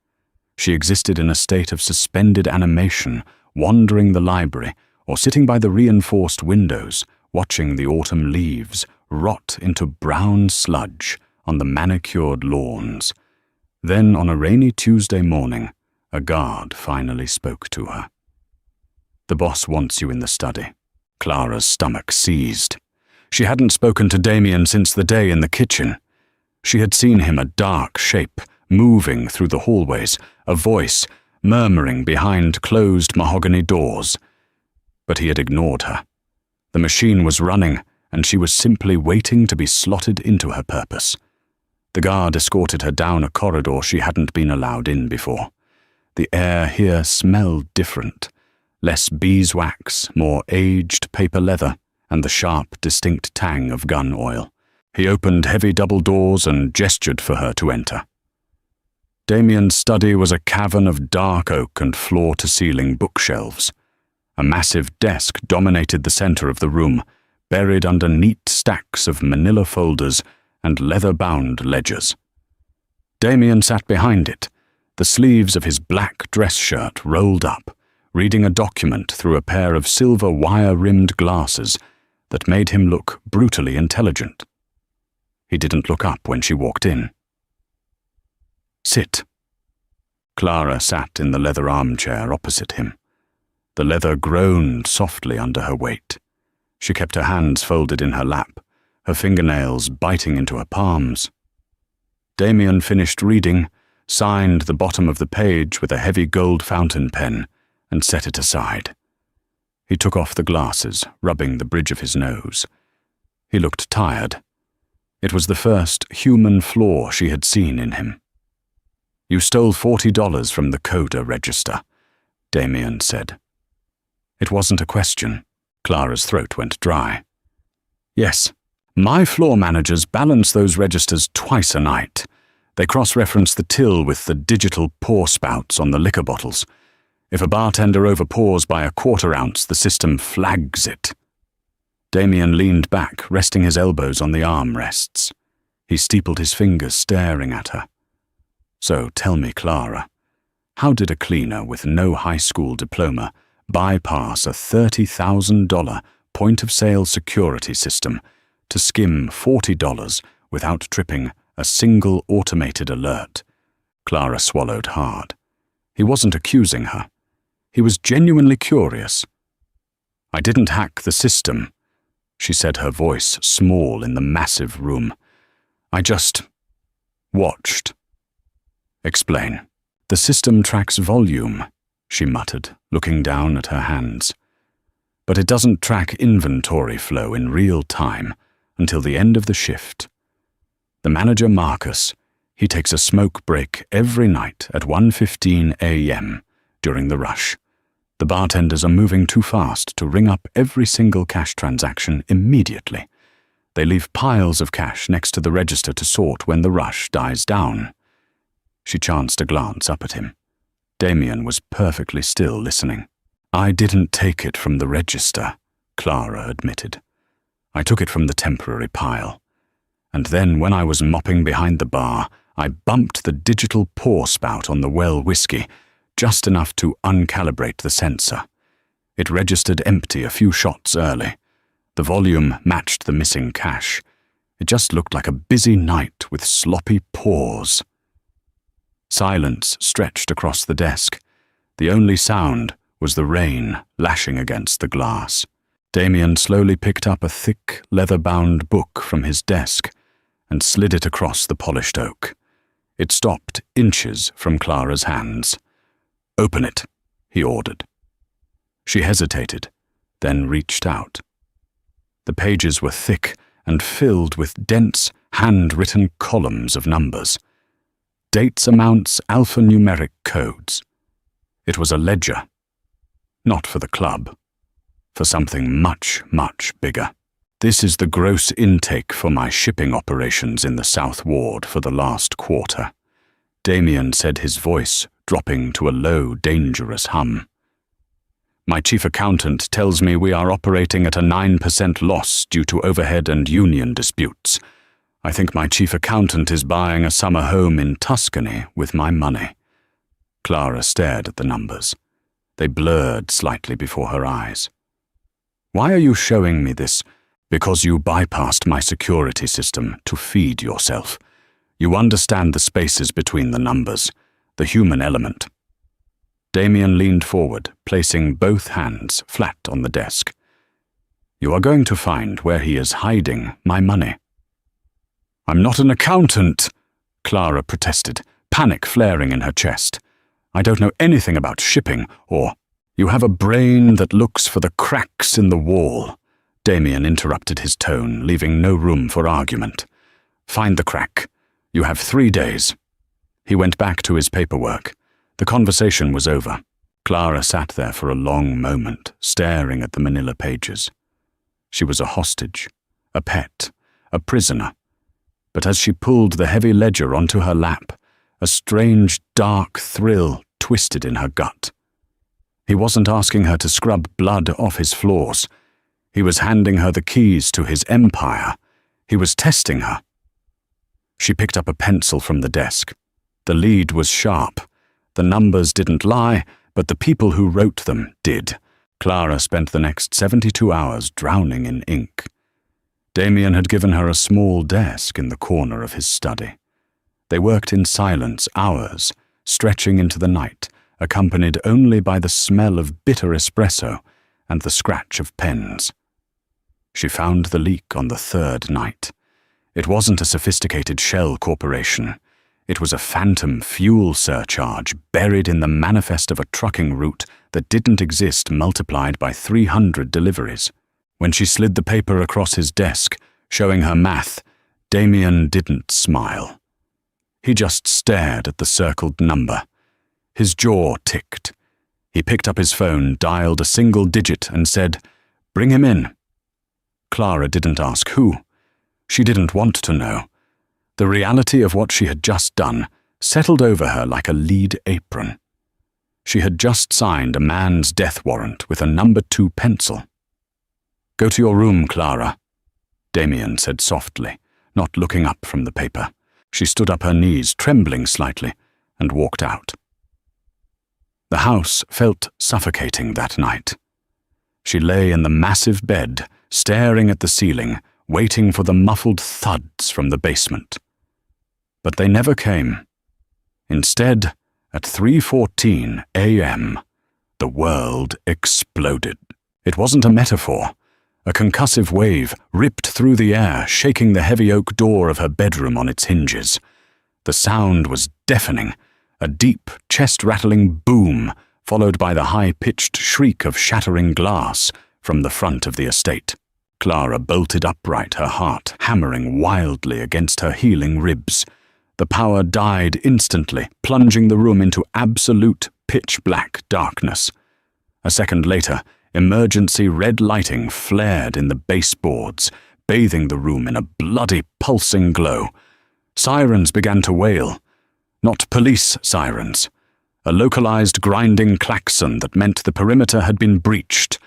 She existed in a state of suspended animation, wandering the library, or sitting by the reinforced windows, watching the autumn leaves rot into brown sludge on the manicured lawns. Then, on a rainy Tuesday morning, a guard finally spoke to her. "The boss wants you in the study." Clara's stomach seized. She hadn't spoken to Damien since the day in the kitchen. She had seen him, a dark shape, moving through the hallways, a voice murmuring behind closed mahogany doors. But he had ignored her. The machine was running, and she was simply waiting to be slotted into her purpose. The guard escorted her down a corridor she hadn't been allowed in before. The air here smelled different. Less beeswax, more aged paper leather, and the sharp, distinct tang of gun oil. He opened heavy double doors and gestured for her to enter. Damien's study was a cavern of dark oak and floor-to-ceiling bookshelves. A massive desk dominated the center of the room, buried under neat stacks of manila folders and leather-bound ledgers. Damien sat behind it, the sleeves of his black dress shirt rolled up, reading a document through a pair of silver wire-rimmed glasses that made him look brutally intelligent. He didn't look up when she walked in. "Sit." Clara sat in the leather armchair opposite him. The leather groaned softly under her weight. She kept her hands folded in her lap, her fingernails biting into her palms. Damien finished reading, signed the bottom of the page with a heavy gold fountain pen, and set it aside. He took off the glasses, rubbing the bridge of his nose. He looked tired. It was the first human flaw she had seen in him. "You stole $40 from the coda register," Damien said. It wasn't a question. Clara's throat went dry. "Yes. My floor managers balance those registers twice a night. They cross-reference the till with the digital pour spouts on the liquor bottles. If a bartender overpours by a quarter ounce, the system flags it." Damien leaned back, resting his elbows on the armrests. He steepled his fingers, staring at her. "So tell me, Clara, how did a cleaner with no high school diploma bypass a $30,000 point-of-sale security system to skim $40 without tripping a single automated alert?" Clara swallowed hard. He wasn't accusing her. He was genuinely curious. "I didn't hack the system," she said, her voice small in the massive room. I just watched. Explain. The system tracks volume, she muttered, looking down at her hands. But it doesn't track inventory flow in real time until the end of the shift. The manager, Marcus, he takes a smoke break every night at 1:15 a.m. during the rush. The bartenders are moving too fast to ring up every single cash transaction immediately. They leave piles of cash next to the register to sort when the rush dies down. She chanced a glance up at him. Damien was perfectly still listening. I didn't take it from the register, Clara admitted. I took it from the temporary pile. And then when I was mopping behind the bar, I bumped the digital pour spout on the well whiskey, just enough to uncalibrate the sensor. It registered empty a few shots early. The volume matched the missing cash. It just looked like a busy night with sloppy pours. Silence stretched across the desk. The only sound was the rain lashing against the glass. Damien slowly picked up a thick, leather-bound book from his desk and slid it across the polished oak. It stopped inches from Clara's hands. "Open it," he ordered. She hesitated, then reached out. The pages were thick and filled with dense, hand-written columns of numbers. Dates, amounts, alphanumeric codes. It was a ledger. Not for the club. For something much, much bigger. This is the gross intake for my shipping operations in the South Ward for the last quarter. Damien said, his voice dropping to a low, dangerous hum. My chief accountant tells me we are operating at a 9% loss due to overhead and union disputes. I think my chief accountant is buying a summer home in Tuscany with my money. Clara stared at the numbers. They blurred slightly before her eyes. Why are you showing me this? Because you bypassed my security system to feed yourself. You understand the spaces between the numbers, the human element. Damien leaned forward, placing both hands flat on the desk. You are going to find where he is hiding my money. I'm not an accountant, Clara protested, panic flaring in her chest. I don't know anything about shipping, or you have a brain that looks for the cracks in the wall. Damien interrupted his tone, leaving no room for argument. Find the crack. You have 3 days. He went back to his paperwork. The conversation was over. Clara sat there for a long moment, staring at the manila pages. She was a hostage, a pet, a prisoner. But as she pulled the heavy ledger onto her lap, a strange, dark thrill twisted in her gut. He wasn't asking her to scrub blood off his floors. He was handing her the keys to his empire. He was testing her. She picked up a pencil from the desk. The lead was sharp. The numbers didn't lie, but the people who wrote them did. Clara spent the next 72 hours drowning in ink. Damien had given her a small desk in the corner of his study. They worked in silence hours, stretching into the night, accompanied only by the smell of bitter espresso and the scratch of pens. She found the leak on the 3rd night. It wasn't a sophisticated shell corporation. It was a phantom fuel surcharge buried in the manifest of a trucking route that didn't exist, multiplied by 300 deliveries. When she slid the paper across his desk, showing her math, Damien didn't smile. He just stared at the circled number. His jaw ticked. He picked up his phone, dialed a single digit, and said, "Bring him in." Clara didn't ask who. She didn't want to know. The reality of what she had just done settled over her like a lead apron. She had just signed a man's death warrant with a number 2 pencil. "Go to your room, Clara," Damien said softly, not looking up from the paper. She stood up, her knees trembling slightly, and walked out. The house felt suffocating that night. She lay in the massive bed, staring at the ceiling, waiting for the muffled thuds from the basement. But they never came. Instead, at 3:14 a.m., the world exploded. It wasn't a metaphor. A concussive wave ripped through the air, shaking the heavy oak door of her bedroom on its hinges. The sound was deafening, a deep, chest-rattling boom, followed by the high-pitched shriek of shattering glass from the front of the estate. Clara bolted upright, her heart hammering wildly against her healing ribs. The power died instantly, plunging the room into absolute pitch-black darkness. A second later, emergency red lighting flared in the baseboards, bathing the room in a bloody, pulsing glow. Sirens began to wail. Not police sirens. A localized grinding klaxon that meant the perimeter had been breached.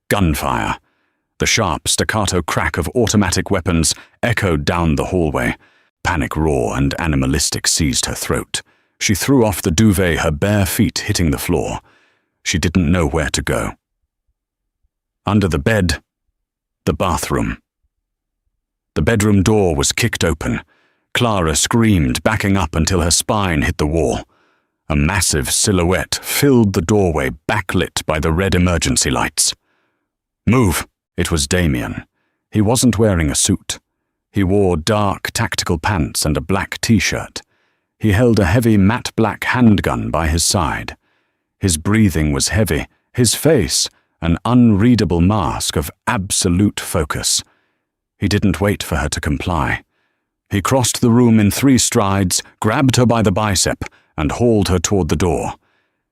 Gunfire. The sharp staccato crack of automatic weapons echoed down the hallway. Panic raw and animalistic seized her throat. She threw off the duvet, her bare feet hitting the floor. She didn't know where to go. Under the bed, the bathroom. The bedroom door was kicked open. Clara screamed, backing up until her spine hit the wall. A massive silhouette filled the doorway, backlit by the red emergency lights. "Move!" It was Damien. He wasn't wearing a suit. He wore dark tactical pants and a black t-shirt. He held a heavy matte black handgun by his side. His breathing was heavy, his face an unreadable mask of absolute focus. He didn't wait for her to comply. He crossed the room in 3 strides, grabbed her by the bicep, and hauled her toward the door.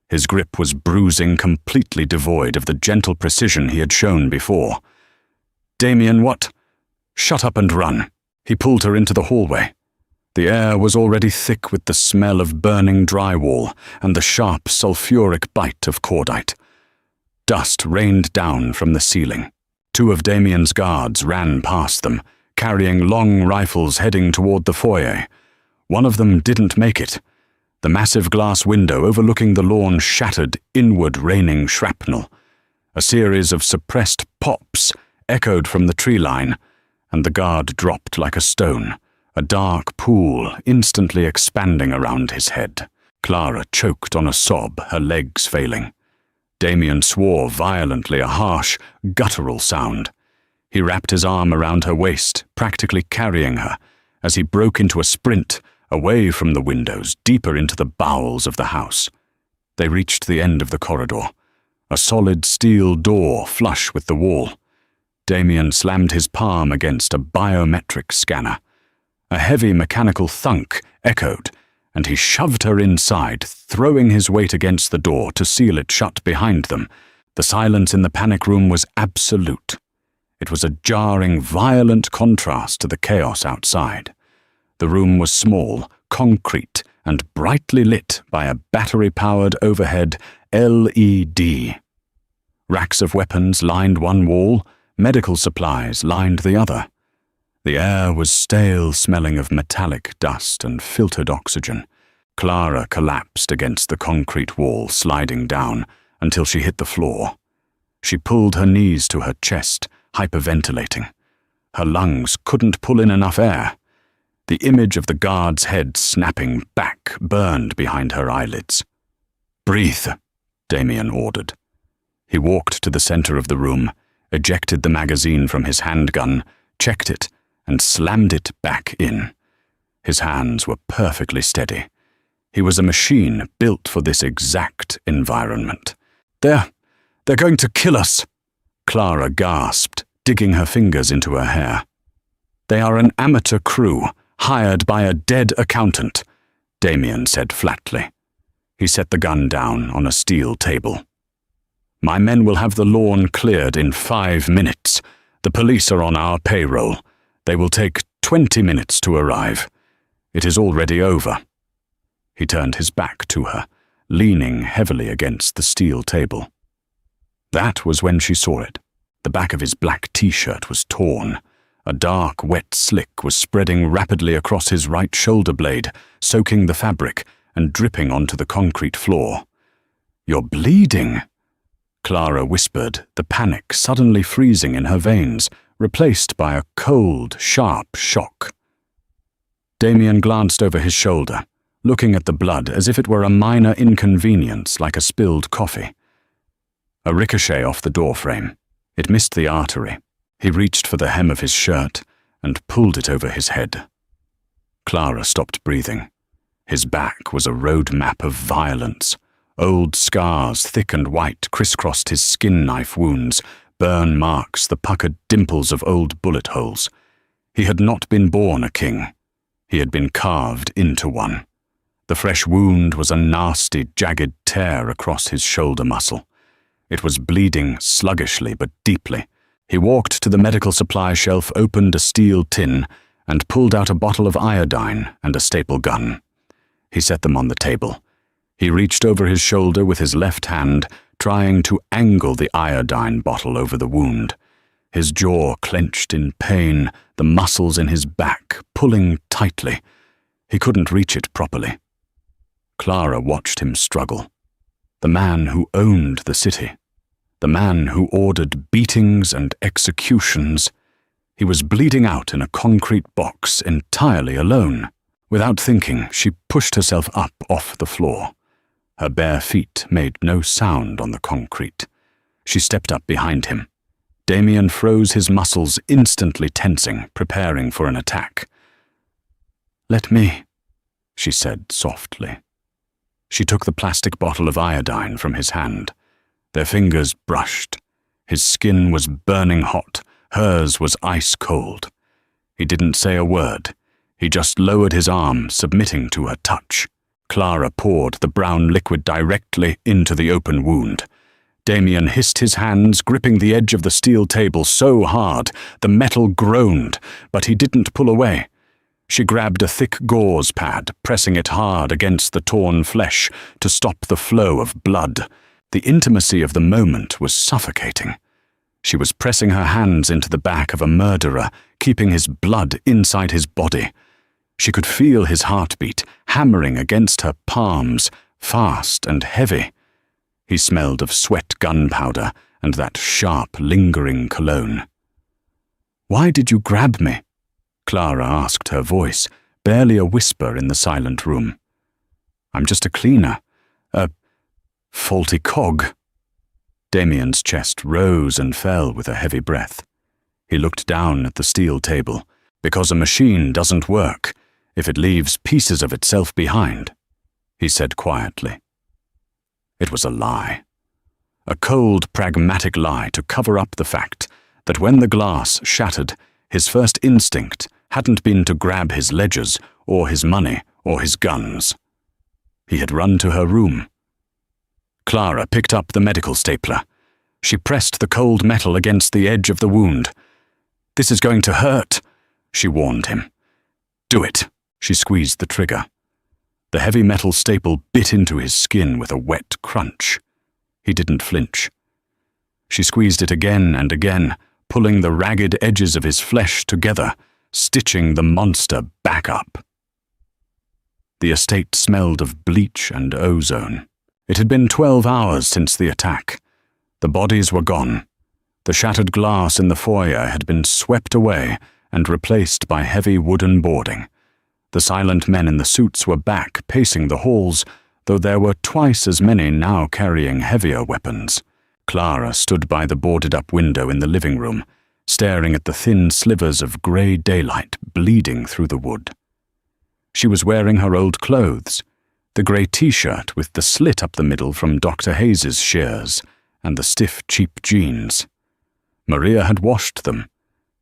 His grip was bruising, completely devoid of the gentle precision he had shown before. "Damien, what?" "Shut up and run." He pulled her into the hallway. The air was already thick with the smell of burning drywall and the sharp, sulfuric bite of cordite. Dust rained down from the ceiling. 2 of Damien's guards ran past them, carrying long rifles heading toward the foyer. One of them didn't make it. The massive glass window overlooking the lawn shattered, inward raining shrapnel. A series of suppressed pops echoed from the tree line, and the guard dropped like a stone, a dark pool instantly expanding around his head. Clara choked on a sob, her legs failing. Damien swore violently, a harsh, guttural sound. He wrapped his arm around her waist, practically carrying her, as he broke into a sprint, away from the windows, deeper into the bowels of the house. They reached the end of the corridor, a solid steel door flush with the wall. Damien slammed his palm against a biometric scanner. A heavy mechanical thunk echoed, and he shoved her inside, throwing his weight against the door to seal it shut behind them. The silence in the panic room was absolute. It was a jarring, violent contrast to the chaos outside. The room was small, concrete, and brightly lit by a battery-powered overhead LED. Racks of weapons lined one wall, medical supplies lined the other. The air was stale, smelling of metallic dust and filtered oxygen. Clara collapsed against the concrete wall, sliding down until she hit the floor. She pulled her knees to her chest, hyperventilating. Her lungs couldn't pull in enough air. The image of the guard's head snapping back burned behind her eyelids. "Breathe," Damien ordered. He walked to the center of the room, ejected the magazine from his handgun, checked it, and slammed it back in. His hands were perfectly steady. He was a machine built for this exact environment. They're going to kill us," Clara gasped, digging her fingers into her hair. "They are an amateur crew, hired by a dead accountant," Damien said flatly. He set the gun down on a steel table. "My men will have the lawn cleared in 5 minutes. The police are on our payroll. They will take 20 minutes to arrive. It is already over." He turned his back to her, leaning heavily against the steel table. That was when she saw it. The back of his black t-shirt was torn. A dark, wet slick was spreading rapidly across his right shoulder blade, soaking the fabric and dripping onto the concrete floor. "You're bleeding," Clara whispered, the panic suddenly freezing in her veins, replaced by a cold, sharp shock. Damien glanced over his shoulder, looking at the blood as if it were a minor inconvenience like a spilled coffee. A ricochet off the doorframe. It missed the artery. He reached for the hem of his shirt and pulled it over his head. Clara stopped breathing. His back was a road map of violence. Old scars, thick and white, crisscrossed his skin knife wounds, burn marks, the puckered dimples of old bullet holes. He had not been born a king. He had been carved into one. The fresh wound was a nasty, jagged tear across his shoulder muscle. It was bleeding sluggishly but deeply. He walked to the medical supply shelf, opened a steel tin, and pulled out a bottle of iodine and a staple gun. He set them on the table. He reached over his shoulder with his left hand, trying to angle the iodine bottle over the wound. His jaw clenched in pain, the muscles in his back pulling tightly. He couldn't reach it properly. Clara watched him struggle. The man who owned the city. The man who ordered beatings and executions. He was bleeding out in a concrete box entirely alone. Without thinking, she pushed herself up off the floor. Her bare feet made no sound on the concrete. She stepped up behind him. Damien froze his muscles, instantly tensing, preparing for an attack. "Let me," she said softly. She took the plastic bottle of iodine from his hand. Their fingers brushed. His skin was burning hot. Hers was ice cold. He didn't say a word. He just lowered his arm, submitting to her touch. Clara poured the brown liquid directly into the open wound. Damien hissed his hands, gripping the edge of the steel table so hard the metal groaned, but he didn't pull away. She grabbed a thick gauze pad, pressing it hard against the torn flesh to stop the flow of blood. The intimacy of the moment was suffocating. She was pressing her hands into the back of a murderer, keeping his blood inside his body. She could feel his heartbeat hammering against her palms, fast and heavy. He smelled of sweat gunpowder and that sharp, lingering cologne. "Why did you grab me?" Clara asked, her voice barely a whisper in the silent room. "I'm just a cleaner. A faulty cog." Damien's chest rose and fell with a heavy breath. He looked down at the steel table. "Because a machine doesn't work if it leaves pieces of itself behind," he said quietly. It was a lie. A cold, pragmatic lie to cover up the fact that when the glass shattered, his first instinct hadn't been to grab his ledgers or his money or his guns. He had run to her room. Clara picked up the medical stapler. She pressed the cold metal against the edge of the wound. "This is going to hurt," she warned him. "Do it." She squeezed the trigger. The heavy metal staple bit into his skin with a wet crunch. He didn't flinch. She squeezed it again and again, pulling the ragged edges of his flesh together, stitching the monster back up. The estate smelled of bleach and ozone. It had been 12 hours since the attack. The bodies were gone. The shattered glass in the foyer had been swept away and replaced by heavy wooden boarding. The silent men in the suits were back, pacing the halls, though there were twice as many now carrying heavier weapons. Clara stood by the boarded-up window in the living room, staring at the thin slivers of grey daylight bleeding through the wood. She was wearing her old clothes, the grey t-shirt with the slit up the middle from Dr. Hayes's shears, and the stiff, cheap jeans. Maria had washed them,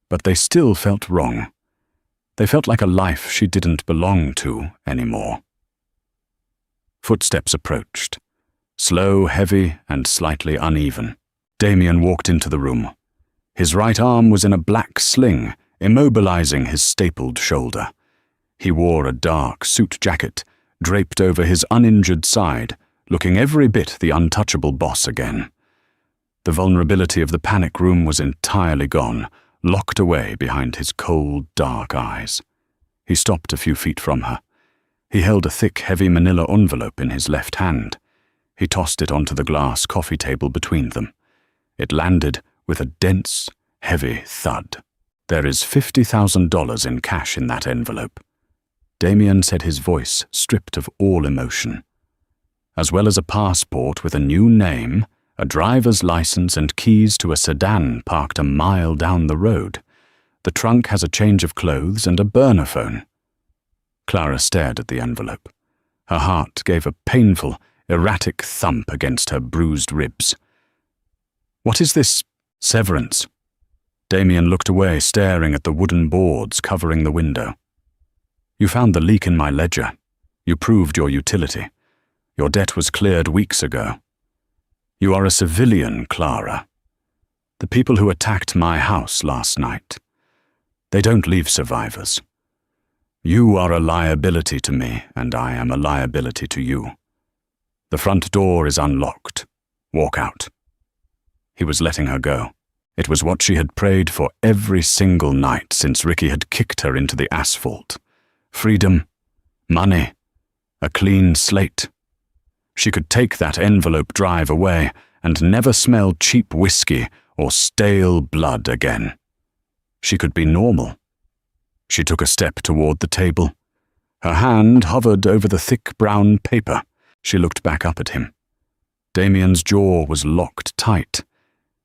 but they still felt wrong. They felt like a life she didn't belong to anymore. Footsteps approached, slow, heavy, and slightly uneven. Damien walked into the room. His right arm was in a black sling, immobilizing his stapled shoulder. He wore a dark suit jacket, draped over his uninjured side, looking every bit the untouchable boss again. The vulnerability of the panic room was entirely gone, locked away behind his cold, dark eyes. He stopped a few feet from her. He held a thick, heavy manila envelope in his left hand. He tossed it onto the glass coffee table between them. It landed with a dense, heavy thud. "There is $50,000 in cash in that envelope," Damien said, his voice stripped of all emotion. "As well as a passport with a new name, a driver's license and keys to a sedan parked a mile down the road. The trunk has a change of clothes and a burner phone. Clara stared at the envelope. Her heart gave a painful, erratic thump against her bruised ribs. What is this severance? Damien looked away, staring at the wooden boards covering the window. You found the leak in my ledger. You proved your utility. Your debt was cleared weeks ago. You are a civilian, Clara. The people who attacked my house last night, they don't leave survivors. You are a liability to me, and I am a liability to you. The front door is unlocked. Walk out. He was letting her go. It was what she had prayed for every single night since Ricky had kicked her into the asphalt. Freedom, money, a clean slate. She could take that envelope drive away and never smell cheap whiskey or stale blood again. She could be normal. She took a step toward the table. Her hand hovered over the thick brown paper. She looked back up at him. Damien's jaw was locked tight.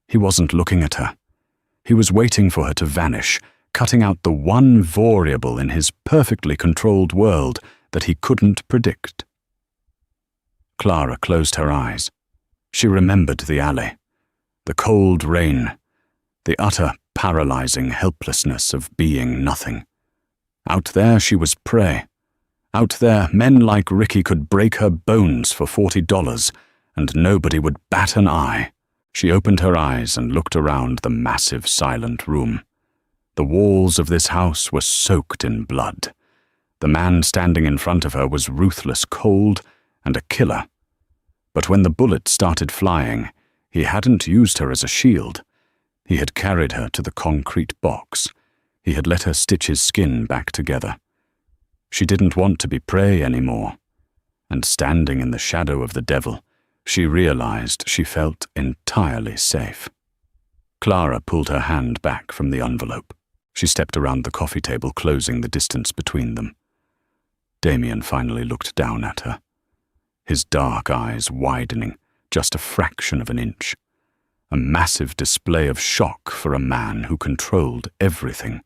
He wasn't looking at her. He was waiting for her to vanish, cutting out the one variable in his perfectly controlled world that he couldn't predict. Clara closed her eyes. She remembered the alley, the cold rain, the utter paralyzing helplessness of being nothing. Out there she was prey. Out there men like Ricky could break her bones for $40, and nobody would bat an eye. She opened her eyes and looked around the massive, silent room. The walls of this house were soaked in blood. The man standing in front of her was ruthless, cold, and a killer. But when the bullets started flying, he hadn't used her as a shield. He had carried her to the concrete box. He had let her stitch his skin back together. She didn't want to be prey anymore. And standing in the shadow of the devil, she realized she felt entirely safe. Clara pulled her hand back from the envelope. She stepped around the coffee table, closing the distance between them. Damien finally looked down at her, his dark eyes widening just a fraction of an inch. A massive display of shock for a man who controlled everything.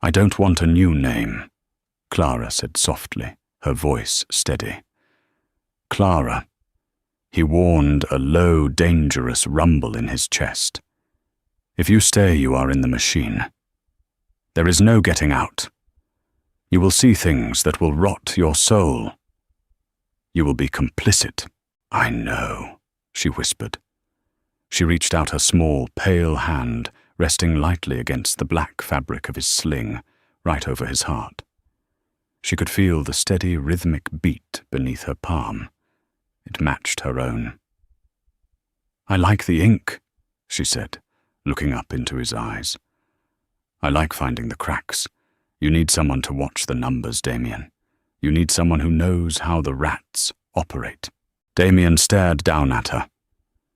"I don't want a new name," Clara said softly, her voice steady. "Clara." He warned, a low, dangerous rumble in his chest. "If you stay, you are in the machine. There is no getting out. You will see things that will rot your soul. You will be complicit." "I know," she whispered. She reached out her small, pale hand, resting lightly against the black fabric of his sling, right over his heart. She could feel the steady, rhythmic beat beneath her palm. It matched her own. "I like the ink," she said, looking up into his eyes. "I like finding the cracks. You need someone to watch the numbers, Damien. You need someone who knows how the rats operate." Damien stared down at her.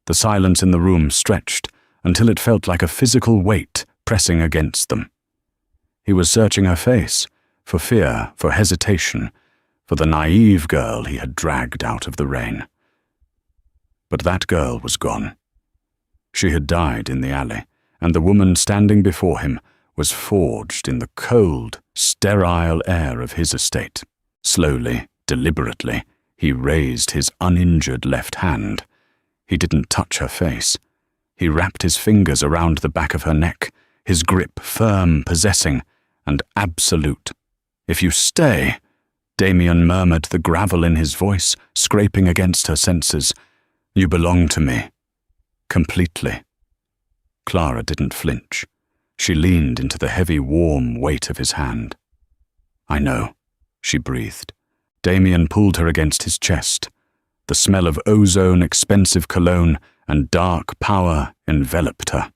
The silence in the room stretched until it felt like a physical weight pressing against them. He was searching her face, for fear, for hesitation, for the naive girl he had dragged out of the rain. But that girl was gone. She had died in the alley, and the woman standing before him was forged in the cold, sterile air of his estate. Slowly, deliberately, he raised his uninjured left hand. He didn't touch her face. He wrapped his fingers around the back of her neck, his grip firm, possessing, and absolute. "If you stay," Damien murmured, the gravel in his voice scraping against her senses, "you belong to me. Completely." Clara didn't flinch. She leaned into the heavy, warm weight of his hand. "I know," she breathed. Damien pulled her against his chest. The smell of ozone, expensive cologne, and dark power enveloped her.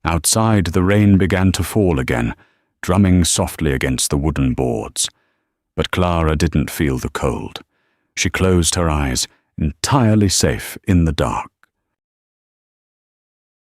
Outside, the rain began to fall again, drumming softly against the wooden boards. But Clara didn't feel the cold. She closed her eyes, entirely safe in the dark.